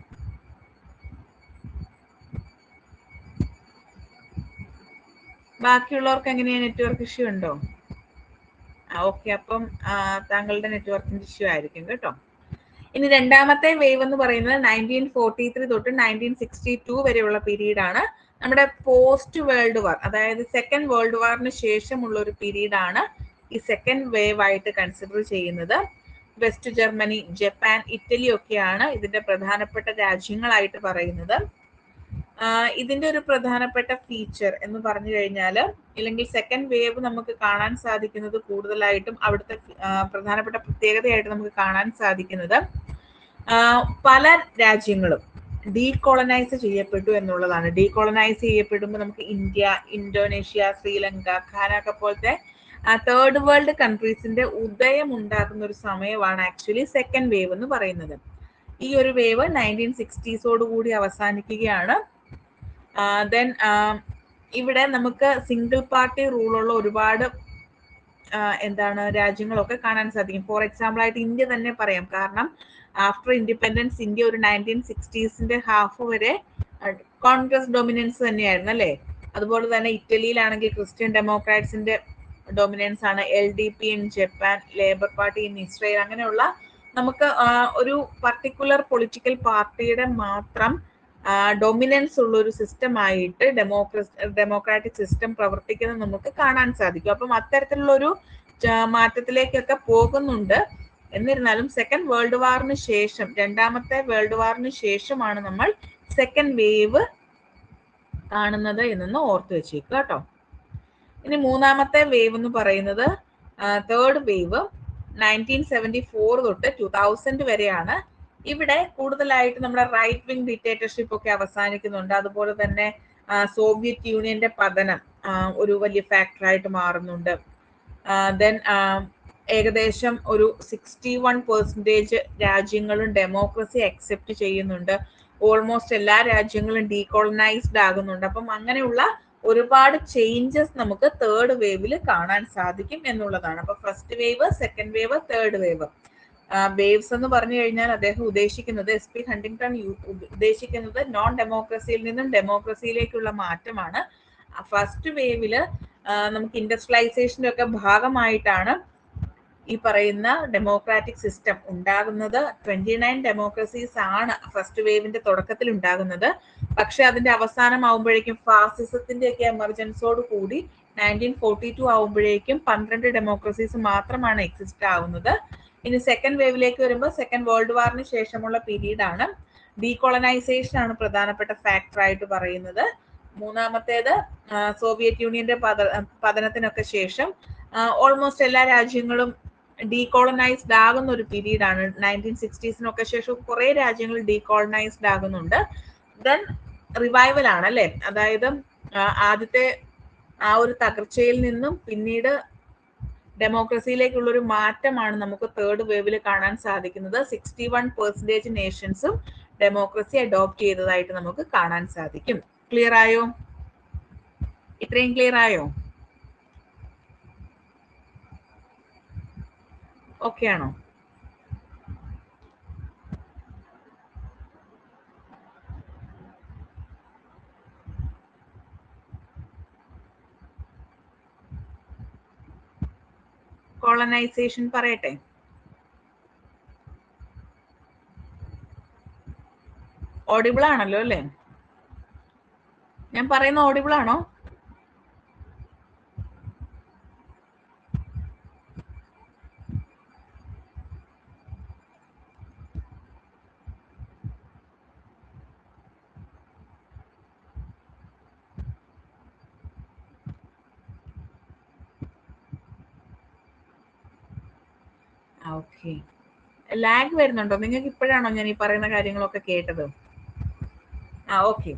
ബാക്കിയുള്ളവർക്ക് എങ്ങനെയാ, നെറ്റ്വർക്ക് ഇഷ്യൂ ഉണ്ടോ? ഓക്കെ, അപ്പം താങ്കളുടെ നെറ്റ്വർക്കിന്റെ ഇഷ്യൂ ആയിരിക്കും കേട്ടോ. ഇനി രണ്ടാമത്തെ വേവ് എന്ന് പറയുന്നത് 1943 തൊട്ട് 1962 വരെയുള്ള പീരീഡ് ആണ്. നമ്മുടെ പോസ്റ്റ് വേൾഡ് വാർ, അതായത് സെക്കൻഡ് വേൾഡ് വാറിന് ശേഷമുള്ള ഒരു പീരീഡ് ആണ് ഈ സെക്കൻഡ് വേവ് ആയിട്ട് കൺസിഡർ ചെയ്യുന്നത്. വെസ്റ്റ് ജർമ്മനി, ജപ്പാൻ, ഇറ്റലി ഒക്കെയാണ് ഇതിന്റെ പ്രധാനപ്പെട്ട രാജ്യങ്ങളായിട്ട് പറയുന്നത്. ഇതിന്റെ ഒരു പ്രധാനപ്പെട്ട ഫീച്ചർ എന്ന് പറഞ്ഞു കഴിഞ്ഞാൽ, ഇല്ലെങ്കിൽ സെക്കൻഡ് വേവ് നമുക്ക് കാണാൻ സാധിക്കുന്നത് കൂടുതലായിട്ടും അവിടുത്തെ പ്രധാനപ്പെട്ട പ്രത്യേകതയായിട്ട് നമുക്ക് കാണാൻ സാധിക്കുന്നത് പല രാജ്യങ്ങളും ഡീകോളനൈസ് ചെയ്യപ്പെട്ടു എന്നുള്ളതാണ്. ഡീകോളനൈസ് ചെയ്യപ്പെടുമ്പോൾ നമുക്ക് ഇന്ത്യ, ഇന്തോനേഷ്യ, ശ്രീലങ്ക, ഘാന പോലത്തെ തേർഡ് വേൾഡ് കൺട്രീസിന്റെ ഉദയം ഉണ്ടാകുന്ന ഒരു സമയമാണ് ആക്ച്വലി സെക്കൻഡ് വേവ് എന്ന് പറയുന്നത്. ഈ ഒരു വേവ് 1960s കൂടി അവസാനിക്കുകയാണ്. ദെൻ ഇവിടെ നമുക്ക് സിംഗിൾ പാർട്ടി റൂളുള്ള ഒരുപാട് രാജ്യങ്ങളൊക്കെ കാണാൻ സാധിക്കും. ഫോർ എക്സാമ്പിൾ ആയിട്ട് ഇന്ത്യ തന്നെ പറയാം. കാരണം ആഫ്റ്റർ ഇൻഡിപെൻഡൻസ് ഇന്ത്യ ഒരു 1960s ഹാഫ് വരെ കോൺഗ്രസ് ഡൊമിനൻസ് തന്നെയായിരുന്നു അല്ലേ. അതുപോലെ തന്നെ ഇറ്റലിയിലാണെങ്കിൽ ക്രിസ്ത്യൻ ഡെമോക്രാറ്റ്സിന്റെ ഡൊമിനൻസ് ആണ്. LDP in Japan, labour party in Israel, അങ്ങനെയുള്ള നമുക്ക് ഒരു പർട്ടിക്കുലർ പൊളിറ്റിക്കൽ പാർട്ടിയുടെ മാത്രം ഡൊമിനൻസ് ഉള്ള ഒരു സിസ്റ്റം ആയിട്ട് ഡെമോക്രാറ്റിക് സിസ്റ്റം പ്രവർത്തിക്കുന്നത് നമുക്ക് കാണാൻ സാധിക്കും. അപ്പം അത്തരത്തിലുള്ള ഒരു മാറ്റത്തിലേക്കൊക്കെ പോകുന്നുണ്ട്. എന്നിരുന്നാലും സെക്കൻഡ് വേൾഡ് വാറിന് ശേഷം, രണ്ടാമത്തെ വേൾഡ് വാറിന് ശേഷമാണ് നമ്മൾ സെക്കൻഡ് വേവ് കാണുന്നത് എന്നൊന്ന് ഓർത്തു വെച്ചേക്കുക കേട്ടോ. ഇനി മൂന്നാമത്തെ വേവ് എന്ന് പറയുന്നത് തേർഡ് വേവ് 1974 തൊട്ട് 2000 വരെയാണ്. ഇവിടെ കൂടുതലായിട്ട് നമ്മുടെ റൈറ്റ് വിങ് ഡിക്റ്റേറ്റർഷിപ്പ് ഒക്കെ അവസാനിക്കുന്നുണ്ട്. അതുപോലെ തന്നെ സോവിയറ്റ് യൂണിയന്റെ പതനം ഒരു വലിയ ഫാക്ടറായിട്ട് മാറുന്നുണ്ട്. ദെൻ ഏകദേശം ഒരു 61% രാജ്യങ്ങളും ഡെമോക്രസി അക്സെപ്റ്റ് ചെയ്യുന്നുണ്ട്. ഓൾമോസ്റ്റ് എല്ലാ രാജ്യങ്ങളും ഡീകോളനൈസ്ഡ് ആകുന്നുണ്ട്. അപ്പം അങ്ങനെയുള്ള ഒരുപാട് ചേഞ്ചസ് നമുക്ക് തേർഡ് വേവിൽ കാണാൻ സാധിക്കും എന്നുള്ളതാണ്. അപ്പൊ first wave, second wave, third wave. Waves എന്ന് പറഞ്ഞു കഴിഞ്ഞാൽ അദ്ദേഹം ഉദ്ദേശിക്കുന്നത്, SP ഹണ്ടിങ്ടൺ ഉദ്ദേശിക്കുന്നത് നോൺ ഡെമോക്രസിയിൽ നിന്നും ഡെമോക്രസിയിലേക്കുള്ള മാറ്റമാണ്. ഫസ്റ്റ് വേവില് നമുക്ക് ഇൻഡസ്ട്രിയലൈസേഷന്റെ ഒക്കെ ഭാഗമായിട്ടാണ് ഈ പറയുന്ന ഡെമോക്രാറ്റിക് സിസ്റ്റം ഉണ്ടാകുന്നത്. 29 ഡെമോക്രസീസ് ആണ് ഫസ്റ്റ് വേവിന്റെ തുടക്കത്തിൽ ഉണ്ടാകുന്നത്. പക്ഷെ അതിന്റെ അവസാനം ആവുമ്പോഴേക്കും ഫാസിസത്തിന്റെ ഒക്കെ എമർജൻസോട് കൂടി 1942 ആവുമ്പോഴേക്കും 12 ഡെമോക്രസീസ് മാത്രമാണ് എക്സിസ്റ്റ് ആവുന്നത്. ഇനി സെക്കൻഡ് വേവിലേക്ക് വരുമ്പോൾ സെക്കൻഡ് വേൾഡ് വാറിന് ശേഷമുള്ള പീരീഡ് ആണ്. ഡീകോളനൈസേഷൻ ആണ് പ്രധാനപ്പെട്ട ഫാക്ടർ ആയിട്ട് പറയുന്നത്. മൂന്നാമത്തേത് സോവിയറ്റ് യൂണിയന്റെ പതനത്തിനൊക്കെ ശേഷം ഓൾമോസ്റ്റ് എല്ലാ രാജ്യങ്ങളും ഡീകോളനൈസ്ഡ് ആകുന്ന ഒരു പീരീഡ് ആണ്. 1960s ശേഷം കുറെ രാജ്യങ്ങൾ ഡീകോളനൈസ്ഡ് ആകുന്നുണ്ട്. ദെൻ റിവൈവൽ ആണ് അല്ലെ. അതായത് ആദ്യത്തെ ആ ഒരു തകർച്ചയിൽ നിന്നും പിന്നീട് ഡെമോക്രസിയിലേക്കുള്ള ഒരു മാറ്റമാണ് നമുക്ക് തേർഡ് വേവിൽ കാണാൻ സാധിക്കുന്നത്. 61% നേഷൻസും ഡെമോക്രസി അഡോപ്റ്റ് ചെയ്തതായിട്ട് നമുക്ക് കാണാൻ സാധിക്കും. ക്ലിയർ ആയോ? ഇത്രയും ക്ലിയർ ആയോ? ഓക്കെ ആണോ? കോളനൈസേഷൻ പറയട്ടെ. ഓഡിബിൾ ആണല്ലോ അല്ലേ? ഞാൻ പറയുന്ന ഓഡിബിൾ ആണോ? ഓക്കെ. ലാഗ് വരുന്നുണ്ടോ നിങ്ങൾക്ക്? ഇപ്പോഴാണോ ഞാൻ ഈ പറയുന്ന കാര്യങ്ങളൊക്കെ കേട്ടത്? ഓക്കെ.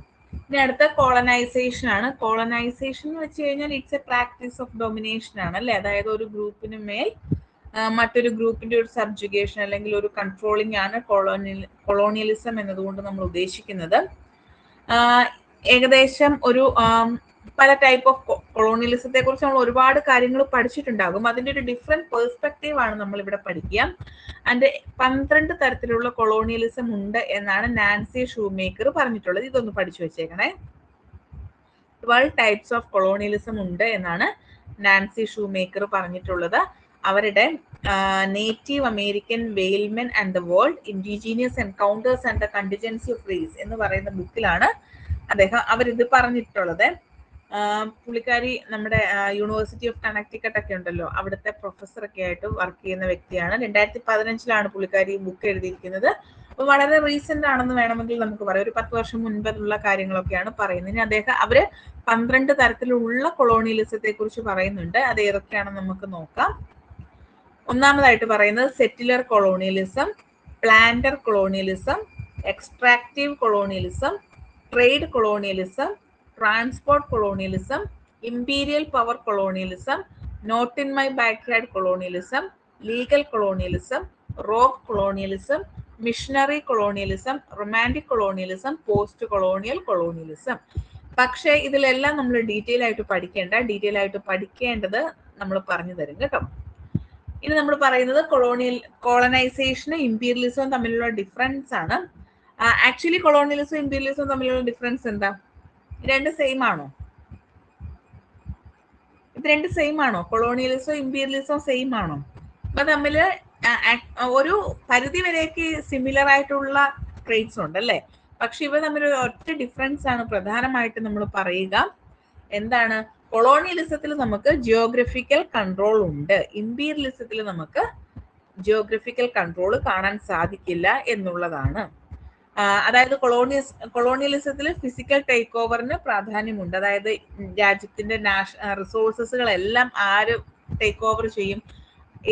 ഇനി അടുത്ത കോളനൈസേഷൻ ആണ്. കോളനൈസേഷൻ എന്ന് വെച്ച് കഴിഞ്ഞാൽ it's A practice of domination ആണ് അല്ലെ. അതായത് ഒരു ഗ്രൂപ്പിന് മേൽ മറ്റൊരു ഗ്രൂപ്പിന്റെ ഒരു സബ്ജുഗേഷൻ അല്ലെങ്കിൽ ഒരു കൺട്രോളിംഗ് ആണ് കൊളോണിയലിസം എന്നതുകൊണ്ട് നമ്മൾ ഉദ്ദേശിക്കുന്നത്. ഏകദേശം ഒരു പല ടൈപ്പ് ഓഫ് കൊളോണിയലിസത്തെ കുറിച്ച് നമ്മൾ ഒരുപാട് കാര്യങ്ങൾ പഠിച്ചിട്ടുണ്ടാകും. അതിന്റെ ഒരു ഡിഫറെന്റ് പെർസ്പെക്റ്റീവ് ആണ് നമ്മൾ ഇവിടെ പഠിക്കുക. അതിന്റെ 12 തരത്തിലുള്ള കൊളോണിയലിസം ഉണ്ട് എന്നാണ് നാൻസി ഷൂമേക്കർ പറഞ്ഞിട്ടുള്ളത്. ഇതൊന്ന് പഠിച്ചു വെച്ചേക്കണേ. 12 ടൈപ്സ് ഓഫ് കൊളോണിയലിസം ഉണ്ട് എന്നാണ് നാൻസി ഷൂമേക്കർ പറഞ്ഞിട്ടുള്ളത്. അവരുടെ native American whalemen and the world, indigenous encounters and the contingency of race എന്ന് പറയുന്ന ബുക്കിലാണ് അവരിത് പറഞ്ഞിട്ടുള്ളത്. പുള്ളിക്കാരി നമ്മുടെ യൂണിവേഴ്സിറ്റി ഓഫ് കണക്ടിക്കട്ട് ഒക്കെ ഉണ്ടല്ലോ, അവിടുത്തെ പ്രൊഫസർ ഒക്കെ ആയിട്ട് വർക്ക് ചെയ്യുന്ന വ്യക്തിയാണ്. 2015 പുള്ളിക്കാരി ഈ ബുക്ക് എഴുതിയിരിക്കുന്നത്. അപ്പൊ വളരെ റീസെന്റ് ആണെന്ന് വേണമെങ്കിൽ നമുക്ക് പറയാം. ഒരു 10 വർഷം മുൻപുള്ള കാര്യങ്ങളൊക്കെയാണ് പറയുന്നത്. ഇനി അവര് 12 തരത്തിലുള്ള കൊളോണിയലിസത്തെ കുറിച്ച് പറയുന്നുണ്ട്. അത് ഏതൊക്കെയാണെന്ന് നമുക്ക് നോക്കാം. ഒന്നാമതായിട്ട് പറയുന്നത് settler colonialism, planter colonialism, extractive colonialism, trade colonialism, transport colonialism, imperial power colonialism, not in my backyard colonialism, legal colonialism, rock colonialism, missionary colonialism, romantic colonialism, post colonial colonialism. പക്ഷേ ഇതിലെല്ലാം നമ്മൾ ഡീറ്റെയിൽ ആയിട്ട് പഠിക്കേണ്ടത് നമ്മൾ പറഞ്ഞു തരും കേട്ടോ. ഇനി നമ്മൾ പറയുന്നത് കോളനൈസേഷനും ഇമ്പീരിയലിസവും തമ്മിലുള്ള ഡിഫറൻസ് ആണ്. ആക്ച്വലി കൊളോണിയലിസവും ഇമ്പീരിയലിസവും തമ്മിലുള്ള ഡിഫറൻസ് എന്താ? രണ്ട് സെയിം ആണോ? ഇത് രണ്ട് സെയിം ആണോ? കൊളോണിയലിസവും ഇമ്പീരിയലിസവും സെയിം ആണോ? ഇവ തമ്മിൽ ഒരു പരിധി വരെയൊക്കെ സിമിലർ ആയിട്ടുള്ള ട്രേറ്റ്സ് ഉണ്ട് അല്ലേ? പക്ഷെ ഇവ തമ്മിൽ ഒറ്റ ഡിഫറൻസ് ആണ് പ്രധാനമായിട്ട് നമ്മൾ പറയുക. എന്താണ്? കൊളോണിയലിസത്തിൽ നമുക്ക് ജിയോഗ്രഫിക്കൽ കൺട്രോൾ ഉണ്ട്, ഇമ്പീരിയലിസത്തിൽ നമുക്ക് ജിയോഗ്രഫിക്കൽ കൺട്രോൾ കാണാൻ സാധിക്കില്ല എന്നുള്ളതാണ്. അതായത് കൊളോണിയലിസത്തിൽ ഫിസിക്കൽ ടേക്ക് ഓവറിന് പ്രാധാന്യമുണ്ട്. അതായത് രാജ്യത്തിന്റെ റിസോഴ്സസുകളെല്ലാം ആര് ടേക്ക് ഓവർ ചെയ്യും?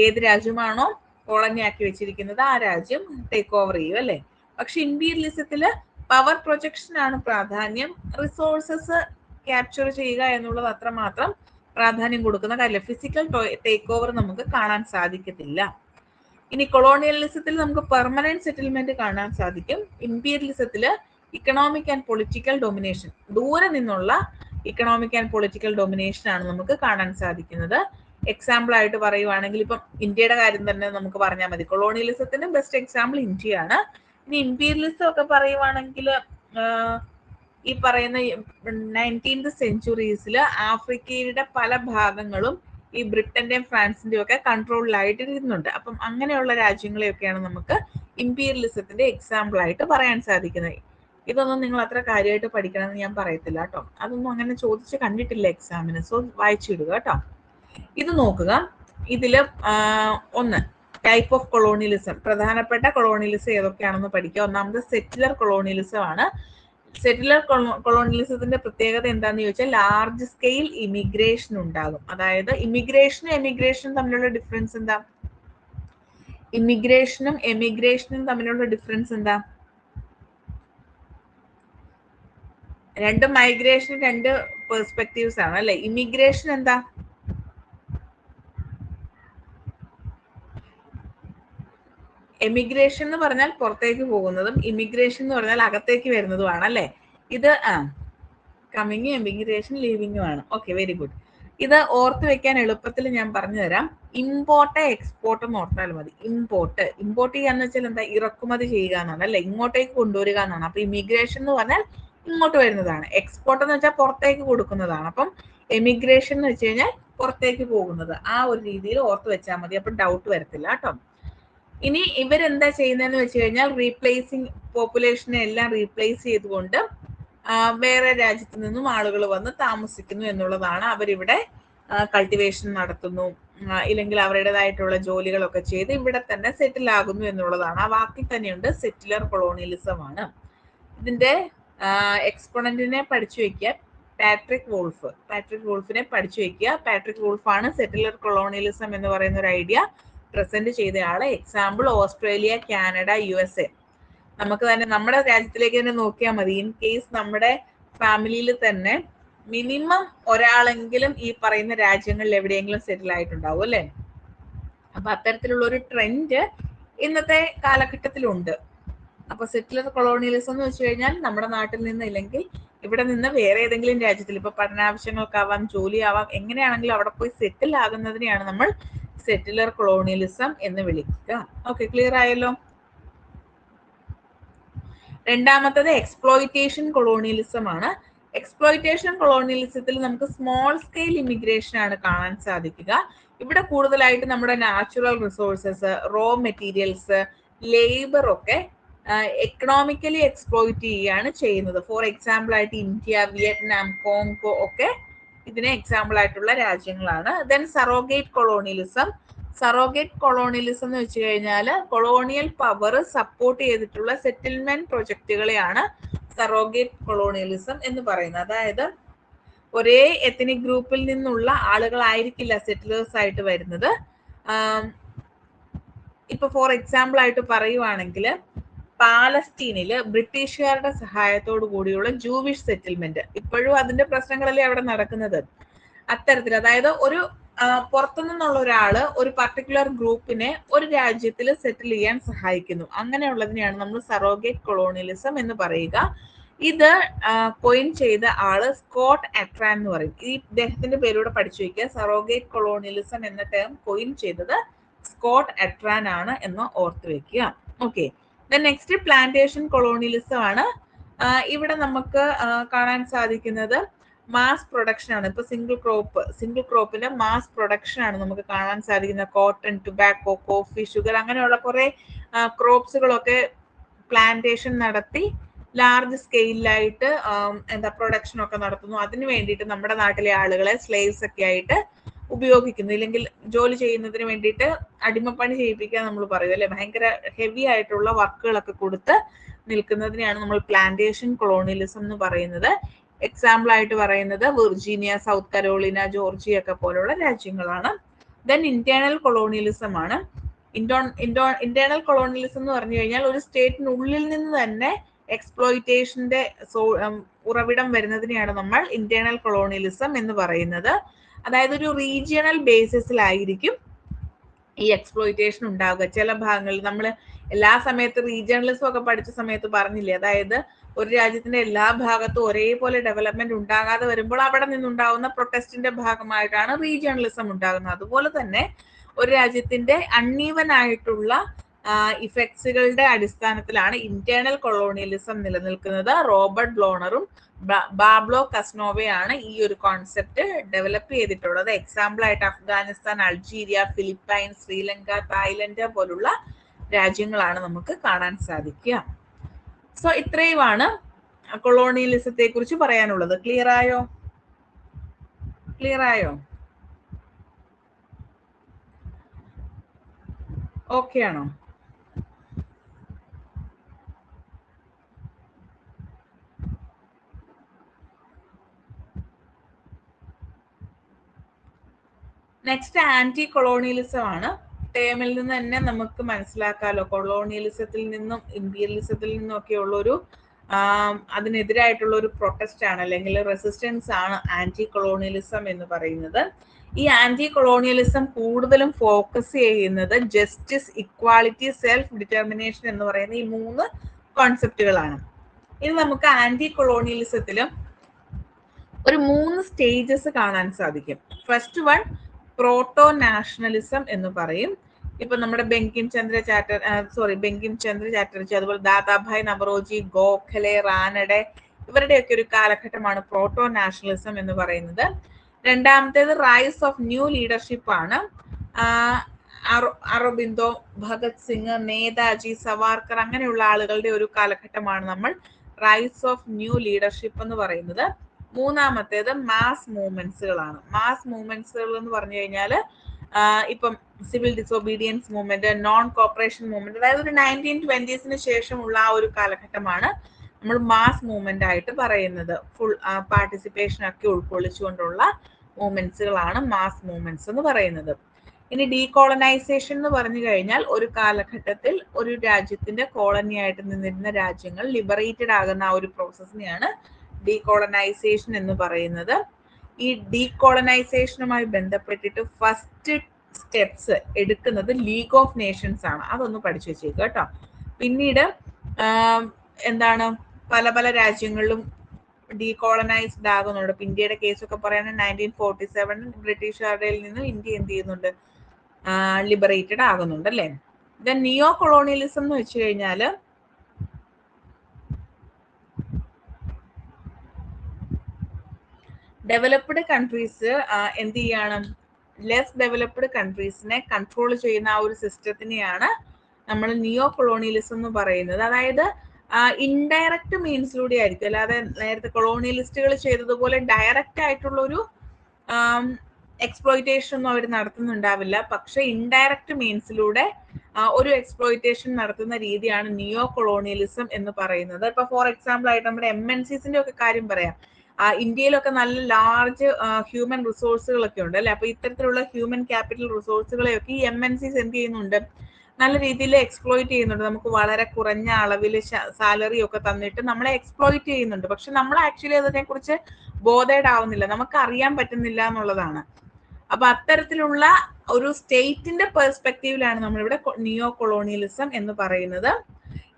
ഏത് രാജ്യമാണോ കോളനി ആക്കി വെച്ചിരിക്കുന്നത് ആ രാജ്യം ടേക്ക് ഓവർ ചെയ്യും അല്ലേ? പക്ഷെ ഇമ്പീരിയലിസത്തില് പവർ പ്രൊജക്ഷൻ ആണ് പ്രാധാന്യം. റിസോഴ്സസ് ക്യാപ്ചർ ചെയ്യുക എന്നുള്ളത് അത്രമാത്രം പ്രാധാന്യം കൊടുക്കുന്ന കാര്യമില്ല. ഫിസിക്കൽ ടേക്ക് ഓവർ നമുക്ക് കാണാൻ സാധിക്കത്തില്ല. ഇനി കൊളോണിയലിസത്തിൽ നമുക്ക് പെർമനന്റ് സെറ്റിൽമെന്റ് കാണാൻ സാധിക്കും. ഇമ്പീരിയലിസത്തില് ഇക്കണോമിക് ആൻഡ് പൊളിറ്റിക്കൽ ഡൊമിനേഷൻ, ദൂരെ നിന്നുള്ള ഇക്കണോമിക് ആൻഡ് പൊളിറ്റിക്കൽ ഡൊമിനേഷൻ ആണ് നമുക്ക് കാണാൻ സാധിക്കുന്നത്. എക്സാമ്പിൾ ആയിട്ട് പറയുവാണെങ്കിൽ ഇപ്പം ഇന്ത്യയുടെ കാര്യം തന്നെ നമുക്ക് പറഞ്ഞാൽ മതി. കൊളോണിയലിസത്തിന് ബെസ്റ്റ് എക്സാമ്പിൾ ഇന്ത്യയാണ്. ഇനി ഇമ്പീരിയലിസം ഒക്കെ പറയുവാണെങ്കിൽ ഈ പറയുന്ന 19th സെഞ്ചുറീസിൽ ആഫ്രിക്കയുടെ പല ഭാഗങ്ങളും ഈ ബ്രിട്ടന്റെയും ഫ്രാൻസിന്റെയും ഒക്കെ കൺട്രോളിലായിട്ട് ഇരുന്നുണ്ട്. അപ്പം അങ്ങനെയുള്ള രാജ്യങ്ങളെയൊക്കെയാണ് നമുക്ക് ഇമ്പീരിയലിസത്തിന്റെ എക്സാമ്പിൾ ആയിട്ട് പറയാൻ സാധിക്കുന്നത്. ഇതൊന്നും നിങ്ങൾ അത്ര കാര്യമായിട്ട് പഠിക്കണമെന്ന് ഞാൻ പറയത്തില്ല കേട്ടോ. അതൊന്നും അങ്ങനെ ചോദിച്ച് കണ്ടിട്ടില്ല എക്സാമിന്. സോ വായിച്ചിടുക കേട്ടോ. ഇത് നോക്കുക. ഇതില് ഒന്ന് ടൈപ്പ് ഓഫ് കൊളോണിയലിസം, പ്രധാനപ്പെട്ട കൊളോണിയലിസം ഏതൊക്കെയാണെന്ന് പഠിക്കുക. ഒന്നാമത് സെറ്റിലർ കൊളോണിയലിസം ആണ്. സെറ്റിലർ കൊളോണിയലിസത്തിന്റെ പ്രത്യേകത എന്താന്ന് ചോദിച്ചാൽ ലാർജ് സ്കെയിൽ ഇമിഗ്രേഷൻ ഉണ്ടാകും. അതായത് ഇമിഗ്രേഷനും എമിഗ്രേഷനും തമ്മിലുള്ള ഡിഫറൻസ് എന്താ? ഇമിഗ്രേഷനും എമിഗ്രേഷനും തമ്മിലുള്ള ഡിഫറൻസ് എന്താ? രണ്ട് മൈഗ്രേഷൻ, രണ്ട് പെർസ്പെക്റ്റീവ്സ് ആണ് അല്ലെ? ഇമിഗ്രേഷൻ എന്താ? എമിഗ്രേഷൻ എന്ന് പറഞ്ഞാൽ പുറത്തേക്ക് പോകുന്നതും ഇമിഗ്രേഷൻ എന്ന് പറഞ്ഞാൽ അകത്തേക്ക് വരുന്നതുമാണ് അല്ലെ? ഇത് കമ്മിങ്, എമിഗ്രേഷൻ, ലീവിങ്ങും ആണ്. Okay, very good. ഇത് ഓർത്ത് വെക്കാൻ എളുപ്പത്തിൽ ഞാൻ പറഞ്ഞു തരാം. ഇമ്പോർട്ട് എക്സ്പോർട്ട് എന്ന് ഓർത്താൽ മതി. ഇമ്പോർട്ട് ചെയ്യാന്ന് വെച്ചാൽ എന്താ? ഇറക്കുമതി ചെയ്യുക എന്നാണ് അല്ലെ? ഇങ്ങോട്ടേക്ക് കൊണ്ടുവരിക എന്നാണ്. അപ്പൊ ഇമിഗ്രേഷൻ എന്ന് പറഞ്ഞാൽ ഇങ്ങോട്ട് വരുന്നതാണ്. എക്സ്പോർട്ട് എന്ന് വെച്ചാൽ പുറത്തേക്ക് കൊടുക്കുന്നതാണ്. അപ്പം എമിഗ്രേഷൻ എന്ന് വെച്ച് കഴിഞ്ഞാൽ പുറത്തേക്ക് പോകുന്നത്. ആ ഒരു രീതിയിൽ ഓർത്ത് വെച്ചാൽ മതി. അപ്പൊ ഡൗട്ട് വരത്തില്ല കേട്ടോ. ഇനി ഇവരെന്താ ചെയ്യുന്നതെന്ന് വെച്ച് കഴിഞ്ഞാൽ റീപ്ലേസിങ്, പോപ്പുലേഷനെ എല്ലാം റീപ്ലേസ് ചെയ്തുകൊണ്ട് വേറെ രാജ്യത്തു നിന്നും ആളുകൾ വന്ന് താമസിക്കുന്നു എന്നുള്ളതാണ്. അവരിവിടെ കൾട്ടിവേഷൻ നടത്തുന്നു, ഇല്ലെങ്കിൽ അവരുടേതായിട്ടുള്ള ജോലികളൊക്കെ ചെയ്ത് ഇവിടെ തന്നെ സെറ്റിൽ ആകുന്നു എന്നുള്ളതാണ്. ആ വാക്കിൽ തന്നെയുണ്ട് സെറ്റിലർ കൊളോണിയലിസം ആണ്. ഇതിന്റെ എക്സ്പോണന്റിനെ പഠിച്ചു വെക്കുക, പാട്രിക് വോൾഫിനെ പഠിച്ചു വെക്കുക. പാട്രിക് വോൾഫാണ് സെറ്റിലർ കൊളോണിയലിസം എന്ന് പറയുന്ന ഒരു ഐഡിയ പ്രസന്റ് ചെയ്തയാള്. Example Australia, Canada, USA. നമുക്ക് തന്നെ നമ്മുടെ രാജ്യത്തിലേക്ക് തന്നെ നോക്കിയാൽ മതി. ഇൻ കേസ് നമ്മുടെ ഫാമിലിയിൽ തന്നെ മിനിമം ഒരാളെങ്കിലും ഈ പറയുന്ന രാജ്യങ്ങളിൽ എവിടെയെങ്കിലും സെറ്റിൽ ആയിട്ടുണ്ടാവും അല്ലെ? അപ്പൊ അത്തരത്തിലുള്ള ഒരു ട്രെൻഡ് ഇന്നത്തെ കാലഘട്ടത്തിലുണ്ട്. അപ്പൊ സെറ്റിലർ കൊളോണിയലിസം എന്ന് വെച്ച് കഴിഞ്ഞാൽ നമ്മുടെ നാട്ടിൽ നിന്ന്, ഇല്ലെങ്കിൽ ഇവിടെ നിന്ന് വേറെ ഏതെങ്കിലും രാജ്യത്തിൽ, ഇപ്പൊ പഠനാവശ്യങ്ങൾക്കാവാം, ജോലിയാവാം, എങ്ങനെയാണെങ്കിലും അവിടെ പോയി സെറ്റിൽ ആകുന്നതിനെയാണ് നമ്മൾ സെറ്റിലർ കൊളോണിയലിസം എന്ന് വിളിക്കുക. ഓക്കെ, ക്ലിയർ ആയല്ലോ? രണ്ടാമത്തത് എക്സ്പ്ലോയിറ്റേഷൻ കൊളോണിയലിസം ആണ്. എക്സ്പ്ലോയിറ്റേഷൻ കൊളോണിയലിസത്തിൽ നമുക്ക് സ്മോൾ സ്കെയിൽ ഇമിഗ്രേഷൻ ആണ് കാണാൻ സാധിക്കുക. ഇവിടെ കൂടുതലായിട്ട് നമ്മുടെ natural resources, raw materials, labour ഒക്കെ എക്കണോമിക്കലി എക്സ്പ്ലോയിറ്റ് ചെയ്യുകയാണ് ചെയ്യുന്നത്. ഫോർ എക്സാമ്പിൾ ആയിട്ട് ഇന്ത്യ, വിയറ്റ്നാം, കോങ്കോ ഒക്കെ ഇതിന് എക്സാമ്പിൾ ആയിട്ടുള്ള രാജ്യങ്ങളാണ്. Then surrogate colonialism. Surrogate colonialism എന്ന് വെച്ച് കഴിഞ്ഞാൽ കൊളോണിയൽ പവർ സപ്പോർട്ട് ചെയ്തിട്ടുള്ള സെറ്റിൽമെന്റ് പ്രൊജക്റ്റുകളെയാണ് സറോഗേറ്റ് കൊളോണിയലിസം എന്ന് പറയുന്നത്. അതായത് ഒരേ എത്നിക് ഗ്രൂപ്പിൽ നിന്നുള്ള ആളുകളായിരിക്കില്ല സെറ്റിലേഴ്സ് ആയിട്ട് വരുന്നത്. ഇപ്പൊ ഫോർ എക്സാമ്പിൾ ആയിട്ട് പറയുവാണെങ്കിൽ പാലസ്തീനില് ബ്രിട്ടീഷുകാരുടെ സഹായത്തോടു കൂടിയുള്ള ജൂവിഷ് സെറ്റിൽമെന്റ്, ഇപ്പോഴും അതിന്റെ പ്രശ്നങ്ങളല്ലേ അവിടെ നടക്കുന്നത്. അത്തരത്തിൽ, അതായത് ഒരു പുറത്തു നിന്നുള്ള ഒരാള് ഒരു പർട്ടിക്കുലർ ഗ്രൂപ്പിനെ ഒരു രാജ്യത്തിൽ സെറ്റിൽ ചെയ്യാൻ സഹായിക്കുന്നു. അങ്ങനെയുള്ളതിനെയാണ് നമ്മൾ സറോഗേറ്റ് കൊളോണിയലിസം എന്ന് പറയുക. ഇത് കോയിൻ ചെയ്ത ആള് സ്കോട്ട് അട്രാൻ എന്ന് പറയും. ഈ ഇദ്ദേഹത്തിന്റെ പേരൂടെ പഠിച്ചു വയ്ക്കുക. സറോഗേറ്റ് കൊളോണിയലിസം എന്ന ടേം കോയിൻ ചെയ്തത് സ്കോട്ട് അട്രാൻ ആണ് എന്ന് ഓർത്ത് വെക്കുക. ഓക്കെ, നെക്സ്റ്റ് പ്ലാന്റേഷൻ കൊളോണിയലിസം ആണ്. ഇവിടെ നമുക്ക് കാണാൻ സാധിക്കുന്നത് മാസ് പ്രൊഡക്ഷൻ ആണ്. ഇപ്പൊ സിംഗിൾ ക്രോപ്പിന്റെ മാസ് പ്രൊഡക്ഷൻ ആണ് നമുക്ക് കാണാൻ സാധിക്കുന്നത്. കോട്ടൺ, ടുബാക്കോ, കോഫി, ഷുഗർ അങ്ങനെയുള്ള കുറെ ക്രോപ്സുകളൊക്കെ പ്ലാന്റേഷൻ നടത്തി ലാർജ് സ്കെയിലായിട്ട് പ്രൊഡക്ഷൻ ഒക്കെ നടത്തുന്നു. അതിന് വേണ്ടിയിട്ട് നമ്മുടെ നാട്ടിലെ ആളുകളെ സ്ലേവ്സ് ഒക്കെ ആയിട്ട് ഉപയോഗിക്കുന്നു. ഇല്ലെങ്കിൽ ജോലി ചെയ്യുന്നതിന് വേണ്ടിയിട്ട് അടിമപ്പണി ചെയ്യിപ്പിക്കാൻ നമ്മൾ പറയും അല്ലെ. ഭയങ്കര ഹെവി ആയിട്ടുള്ള വർക്കുകളൊക്കെ കൊടുത്ത് നിൽക്കുന്നതിനെയാണ് നമ്മൾ പ്ലാന്റേഷൻ കൊളോണിയലിസം എന്ന് പറയുന്നത്. എക്സാമ്പിൾ ആയിട്ട് പറയുന്നത് വിർജീനിയ, സൗത്ത് കരോളിന, ജോർജിയ ഒക്കെ പോലുള്ള രാജ്യങ്ങളാണ്. ദെൻ ഇന്റേണൽ കൊളോണിയലിസം ആണ്. ഇന്റേണൽ കൊളോണിയലിസം എന്ന് പറഞ്ഞു കഴിഞ്ഞാൽ ഒരു സ്റ്റേറ്റിനുള്ളിൽ നിന്ന് തന്നെ എക്സ്പ്ലോയിറ്റേഷന്റെ ഉറവിടം വരുന്നതിനെയാണ് നമ്മൾ ഇന്റേണൽ കൊളോണിയലിസം എന്ന് പറയുന്നത്. അതായത് ഒരു റീജിയണൽ ബേസിസിലായിരിക്കും ഈ എക്സ്പ്ലോയിറ്റേഷൻ ഉണ്ടാവുക. ചില ഭാഗങ്ങളിൽ നമ്മൾ എല്ലാ സമയത്ത് റീജിയണലിസം ഒക്കെ പഠിച്ച സമയത്ത് പറഞ്ഞില്ലേ, അതായത് ഒരു രാജ്യത്തിന്റെ എല്ലാ ഭാഗത്തും ഒരേപോലെ ഡെവലപ്മെന്റ് ഉണ്ടാകാതെ വരുമ്പോൾ അവിടെ നിന്നുണ്ടാകുന്ന പ്രൊട്ടസ്റ്റിന്റെ ഭാഗമായിട്ടാണ് റീജിയണലിസം ഉണ്ടാകുന്നത്. അതുപോലെ തന്നെ ഒരു രാജ്യത്തിന്റെ അൺഈവൻ ആയിട്ടുള്ള ഇഫക്ട്സുകളുടെ അടിസ്ഥാനത്തിലാണ് ഇന്റേണൽ കൊളോണിയലിസം നിലനിൽക്കുന്നത്. റോബർട്ട് ബ്ലോണറും ബാബ്ലോ കസ്നോവയാണ് ഈ ഒരു കോൺസെപ്റ്റ് ഡെവലപ്പ് ചെയ്തിട്ടുള്ളത്. എക്സാമ്പിൾ ആയിട്ട് അഫ്ഗാനിസ്ഥാൻ, അൾജീരിയ, ഫിലിപ്പൈൻസ്, ശ്രീലങ്ക, തായ്ലൻഡ് പോലുള്ള രാജ്യങ്ങളാണ് നമുക്ക് കാണാൻ സാധിക്കുക. സോ ഇത്രയുമാണ് കൊളോണിയലിസത്തെ കുറിച്ച് പറയാനുള്ളത്. ക്ലിയർ ആയോ? ഓക്കെ ആണോ? നെക്സ്റ്റ് ആന്റി കൊളോണിയലിസം ആണ്. ടേമിൽ നിന്ന് തന്നെ നമുക്ക് മനസ്സിലാക്കാലോ, കൊളോണിയലിസത്തിൽ നിന്നും ഇമ്പീരിയലിസത്തിൽ നിന്നും ഒക്കെ ഉള്ള ഒരു അതിനെതിരായിട്ടുള്ള ഒരു പ്രൊട്ടസ്റ്റ് ആണ് അല്ലെങ്കിൽ റെസിസ്റ്റൻസ് ആണ് ആന്റി കൊളോണിയലിസം എന്ന് പറയുന്നത്. ഈ ആന്റി കൊളോണിയലിസം കൂടുതലും ഫോക്കസ് ചെയ്യുന്നത് ജസ്റ്റിസ്, ഇക്വാളിറ്റി, സെൽഫ് ഡിറ്റർമിനേഷൻ എന്ന് പറയുന്ന ഈ 3 കോൺസെപ്റ്റുകളാണ്. ഇനി നമുക്ക് ആന്റി കൊളോണിയലിസത്തിലും ഒരു 3 സ്റ്റേജസ് കാണാൻ സാധിക്കും. ഫസ്റ്റ് വൺ പ്രോട്ടോ നാഷണലിസം എന്ന് പറയും. ഇപ്പൊ നമ്മുടെ ബങ്കിം ചന്ദ്ര ചാറ്റർജി, അതുപോലെ ദാദാഭായ് നവറോജി, ഗോഖലെ, റാനഡെ ഇവരുടെയൊക്കെ ഒരു കാലഘട്ടമാണ് പ്രോട്ടോ നാഷണലിസം എന്ന് പറയുന്നത്. രണ്ടാമത്തേത് റൈസ് ഓഫ് ന്യൂ ലീഡർഷിപ്പ് ആണ്. അറബിന്ദോ, ഭഗത് സിംഗ്, നേതാജി, സവാർക്കർ അങ്ങനെയുള്ള ആളുകളുടെ ഒരു കാലഘട്ടമാണ് നമ്മൾ റൈസ് ഓഫ് ന്യൂ ലീഡർഷിപ്പ് എന്ന് പറയുന്നത്. മൂന്നാമത്തേത് മാസ് മൂവ്മെന്റ്സുകളാണ്. മാസ് മൂവ്മെന്റ്സുകൾ എന്ന് പറഞ്ഞു കഴിഞ്ഞാൽ ഇപ്പം civil disobedience movement, non corporation movement, അതായത് ഒരു 1920s ശേഷമുള്ള ആ ഒരു കാലഘട്ടമാണ് നമ്മൾ മാസ് മൂവ്മെന്റ് ആയിട്ട് പറയുന്നത്. ഫുൾ പാർട്ടിസിപ്പേഷൻ ഒക്കെ ഉൾക്കൊള്ളിച്ചുകൊണ്ടുള്ള മൂവ്മെന്റ്സുകളാണ് മാസ് മൂവ്മെന്റ്സ് എന്ന് പറയുന്നത്. ഇനി ഡീകോളനൈസേഷൻ എന്ന് പറഞ്ഞു കഴിഞ്ഞാൽ ഒരു കാലഘട്ടത്തിൽ ഒരു രാജ്യത്തിന്റെ കോളനി ആയിട്ട് നിന്നിരുന്ന രാജ്യങ്ങൾ ലിബറേറ്റഡ് ആകുന്ന ആ ഒരു പ്രോസസ്സിനെയാണ് ഡീകോളനൈസേഷൻ എന്ന് പറയുന്നത്. ഈ ഡീകോളനൈസേഷനുമായി ബന്ധപ്പെട്ടിട്ട് ഫസ്റ്റ് സ്റ്റെപ്സ് എടുക്കുന്നത് ലീഗ് ഓഫ് നേഷൻസ് ആണ്. അതൊന്ന് പഠിച്ചു വെച്ചേക്കുക കേട്ടോ. പിന്നീട് പല പല രാജ്യങ്ങളിലും ഡീകോളനൈസ്ഡ് ആകുന്നുണ്ട്. ഇന്ത്യയുടെ കേസൊക്കെ പറയുകയാണെങ്കിൽ 1947 ബ്രിട്ടീഷുകാരുടെ നിന്ന് ഇന്ത്യ എന്ത് ചെയ്യുന്നുണ്ട്, ലിബറേറ്റഡ് ആകുന്നുണ്ട് അല്ലേ. ദെൻ നിയോ കൊളോണിയലിസം എന്ന് വെച്ച് കഴിഞ്ഞാല് ഡെവലപ്ഡ് കൺട്രീസ് എന്ത് ചെയ്യാണ്, ലെസ് ഡെവലപ്ഡ് കൺട്രീസിനെ കൺട്രോൾ ചെയ്യുന്ന ആ ഒരു സിസ്റ്റത്തിനെയാണ് നമ്മൾ നിയോ കൊളോണിയലിസം എന്ന് പറയുന്നത്. അതായത് ഇൻഡയറക്റ്റ് മീൻസിലൂടെ ആയിരിക്കും, അല്ലാതെ നേരത്തെ കൊളോണിയലിസ്റ്റുകൾ ചെയ്തതുപോലെ ഡയറക്റ്റ് ആയിട്ടുള്ള ഒരു എക്സ്പ്ലോയിറ്റേഷൻ ഒന്നും അവർ നടത്തുന്നുണ്ടാവില്ല. പക്ഷെ ഇൻഡയറക്റ്റ് മീൻസിലൂടെ ഒരു എക്സ്പ്ലോയിറ്റേഷൻ നടത്തുന്ന രീതിയാണ് നിയോ കൊളോണിയലിസം എന്ന് പറയുന്നത്. ഇപ്പൊ ഫോർ എക്സാമ്പിൾ ആയിട്ട് നമ്മുടെ MNCസിന്റെ ഒക്കെ കാര്യം പറയാം. ഇന്ത്യയിലൊക്കെ നല്ല ലാർജ് ഹ്യൂമൻ റിസോഴ്സുകളൊക്കെ ഉണ്ട് അല്ലെ. അപ്പൊ ഇത്തരത്തിലുള്ള ഹ്യൂമൻ ക്യാപിറ്റൽ റിസോഴ്സുകളെയൊക്കെ ഈ MNCs എന്ത് ചെയ്യുന്നുണ്ട്, നല്ല രീതിയിൽ എക്സ്പ്ലോയിറ്റ് ചെയ്യുന്നുണ്ട്. നമുക്ക് വളരെ കുറഞ്ഞ അളവിൽ സാലറി ഒക്കെ തന്നിട്ട് നമ്മളെ എക്സ്പ്ലോയിറ്റ് ചെയ്യുന്നുണ്ട്. പക്ഷെ നമ്മൾ ആക്ച്വലി അതിനെക്കുറിച്ച് ബോധേഡ് ആവുന്നില്ല, നമുക്ക് അറിയാൻ പറ്റുന്നില്ല എന്നുള്ളതാണ്. അപ്പൊ അത്തരത്തിലുള്ള ഒരു സ്റ്റേറ്റിന്റെ പെർസ്പെക്റ്റീവിലാണ് നമ്മളിവിടെ നിയോ കൊളോണിയലിസം എന്ന് പറയുന്നത്.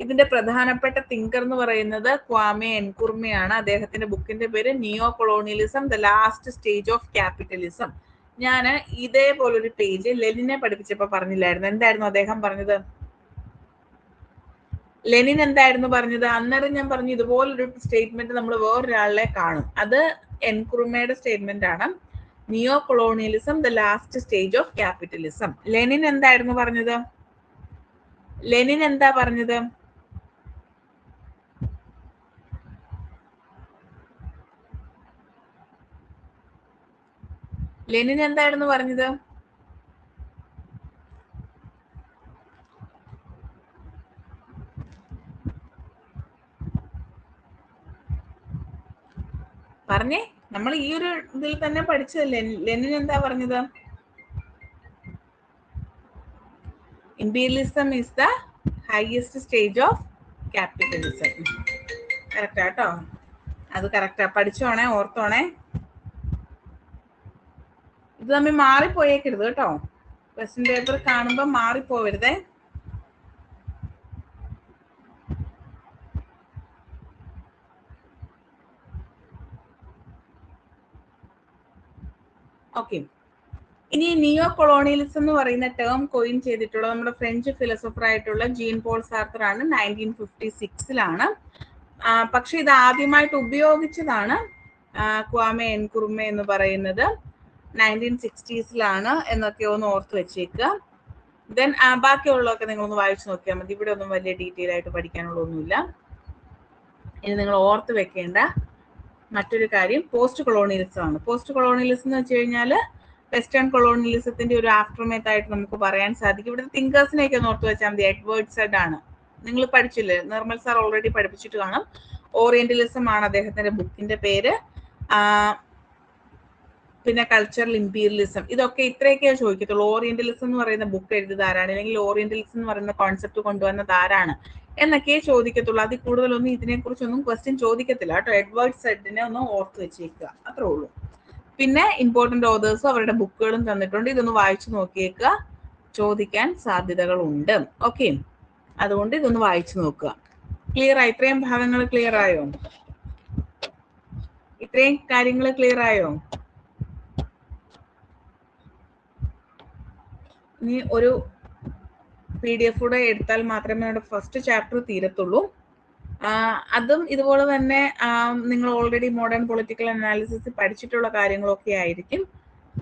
ഇതിന്റെ പ്രധാനപ്പെട്ട തിങ്കർ എന്ന് പറയുന്നത് ക്വാമെ എൻകുർമയാണ്. അദ്ദേഹത്തിന്റെ ബുക്കിന്റെ പേര് neo colonialism the last stage of capitalism. ഞാൻ ഇതേപോലൊരു പേജ് ലെനിനെ പഠിപ്പിച്ചപ്പോ പറഞ്ഞില്ലായിരുന്നു. എന്തായിരുന്നു അദ്ദേഹം പറഞ്ഞത്? ലെനിൻ എന്തായിരുന്നു പറഞ്ഞത്? അന്നേരം ഞാൻ പറഞ്ഞു ഇതുപോലൊരു സ്റ്റേറ്റ്മെന്റ് നമ്മൾ വേറൊരാളെ കാണും. അത് എൻകുർമയുടെ സ്റ്റേറ്റ്മെന്റ് ആണ്. Neo colonialism the last stage of capitalism. Lenin എന്തായിരുന്നു പറഞ്ഞത്? ലെനിൻ എന്താ പറഞ്ഞത്? ലെനിൻ എന്തായിരുന്നു പറഞ്ഞത്? പറഞ്ഞേ, നമ്മൾ ഈ ഒരു ഇതിൽ തന്നെ പഠിച്ചതല്ലേ. ലെനിൻ എന്താ പറഞ്ഞത്? Imperialism is the highest stage of capitalism. Correct കേട്ടോ, അത് കറക്റ്റാ. പഠിച്ചോണേ, ഓർത്തോണേ. ഇത് തമ്മിൽ മാറിപ്പോയേക്കരുത് കേട്ടോ. ക്വസ്റ്റ്യൻ പേപ്പർ കാണുമ്പോ മാറിപ്പോവരുതേ. ഓക്കെ, ഇനി നിയോ കൊളോണിയലിസം എന്ന് പറയുന്ന ടേം കോയിൻ ചെയ്തിട്ടുള്ള നമ്മുടെ ഫ്രഞ്ച് ഫിലോസഫർ ആയിട്ടുള്ള ജീൻ പോൾ സാർത്തർ ആണ്. 1956 പക്ഷെ ഇത് ആദ്യമായിട്ട് ഉപയോഗിച്ചതാണ് ക്വാമെ എൻകുർമെ എന്ന് പറയുന്നത് 1960s എന്നൊക്കെ ഒന്ന് ഓർത്ത് വെച്ചേക്കുക. ദെൻ ബാക്കിയുള്ളതൊക്കെ നിങ്ങളൊന്ന് വായിച്ചു നോക്കിയാൽ മതി. ഇവിടെ ഒന്നും വലിയ ഡീറ്റെയിൽ ആയിട്ട് പഠിക്കാനുള്ളതൊന്നുമില്ല. ഇനി നിങ്ങൾ ഓർത്ത് വെക്കേണ്ട മറ്റൊരു കാര്യം പോസ്റ്റ് കൊളോണിയലിസം ആണ്. പോസ്റ്റ് കൊളോണിയലിസം എന്ന് വെച്ച് കഴിഞ്ഞാൽ വെസ്റ്റേൺ കൊളോണിയലിസത്തിന്റെ ഒരു ആഫ്റ്റർമേത്ത് ആയിട്ട് നമുക്ക് പറയാൻ സാധിക്കും. ഇവിടുത്തെ തിങ്കേഴ്സിനെയൊക്കെ ഒന്ന് ഓർത്ത് വെച്ചാൽ മതി. എഡ്വേർഡ് സെഡ് ആണ്. നിങ്ങൾ പഠിച്ചില്ലേ? നിർമ്മൽ സാർ ഓൾറെഡി പഠിപ്പിച്ചിട്ട് കാണും. ഓറിയന്റലിസം ആണ് അദ്ദേഹത്തിന്റെ ബുക്കിന്റെ പേര്. പിന്നെ കൾച്ചറൽ ഇമ്പീരിയലിസം, ഇതൊക്കെ ഇത്രയൊക്കെ ചോദിക്കത്തുള്ളൂ. ഓറിയന്റലിസം എന്ന് പറയുന്ന ബുക്ക് എഴുതിയത് ആരാണ്, അല്ലെങ്കിൽ ഓറിയന്റലിസം എന്ന് പറയുന്ന കോൺസെപ്റ്റ് കൊണ്ടുവന്നത് ആരാണ് എന്നൊക്കെ ചോദിക്കത്തുള്ളൂ. അതിൽ കൂടുതലൊന്നും ഇതിനെക്കുറിച്ചൊന്നും ക്വസ്റ്റ്യൻ ചോദിക്കത്തില്ല കേട്ടോ. എഡ്വേർഡ് സെഡിനെ ഒന്ന് ഓർത്ത് വെച്ചേക്കുക, അത്രേ ഉള്ളൂ. പിന്നെ ഇമ്പോർട്ടന്റ് ഓതേഴ്സും അവരുടെ ബുക്കുകളും തന്നിട്ടുണ്ട്. ഇതൊന്ന് വായിച്ചു നോക്കിയേക്കുക, ചോദിക്കാൻ സാധ്യതകളുണ്ട്. ഓക്കെ, അതുകൊണ്ട് ഇതൊന്ന് വായിച്ചു നോക്കുക. ക്ലിയർ ആയി? ഇത്രയും ഭാഗങ്ങൾ ക്ലിയർ ആയോ? ഇത്രയും കാര്യങ്ങൾ ക്ലിയർ ആയോ? ഇനി ഒരു PDF കൂടെ എടുത്താൽ മാത്രമേ നമ്മുടെ ഫസ്റ്റ് ചാപ്റ്റർ തീരത്തുള്ളൂ. അതും ഇതുപോലെ തന്നെ നിങ്ങൾ ഓൾറെഡി മോഡേൺ പൊളിറ്റിക്കൽ അനാലിസിസ് പഠിച്ചിട്ടുള്ള കാര്യങ്ങളൊക്കെ ആയിരിക്കും.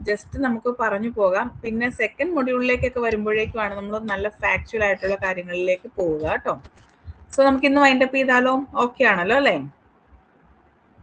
ജസ്റ്റ് നമുക്ക് പറഞ്ഞു പോകാം. പിന്നെ സെക്കൻഡ് മൊഡ്യൂളിലേക്കൊക്കെ വരുമ്പോഴേക്കുമാണ് നമ്മൾ നല്ല ഫാക്ച്വൽ ആയിട്ടുള്ള കാര്യങ്ങളിലേക്ക് പോവുക കേട്ടോ. സോ നമുക്ക് ഇന്ന് വൈൻഡപ്പ് ചെയ്താലോ? ഓക്കെ ആണല്ലോ അല്ലേ?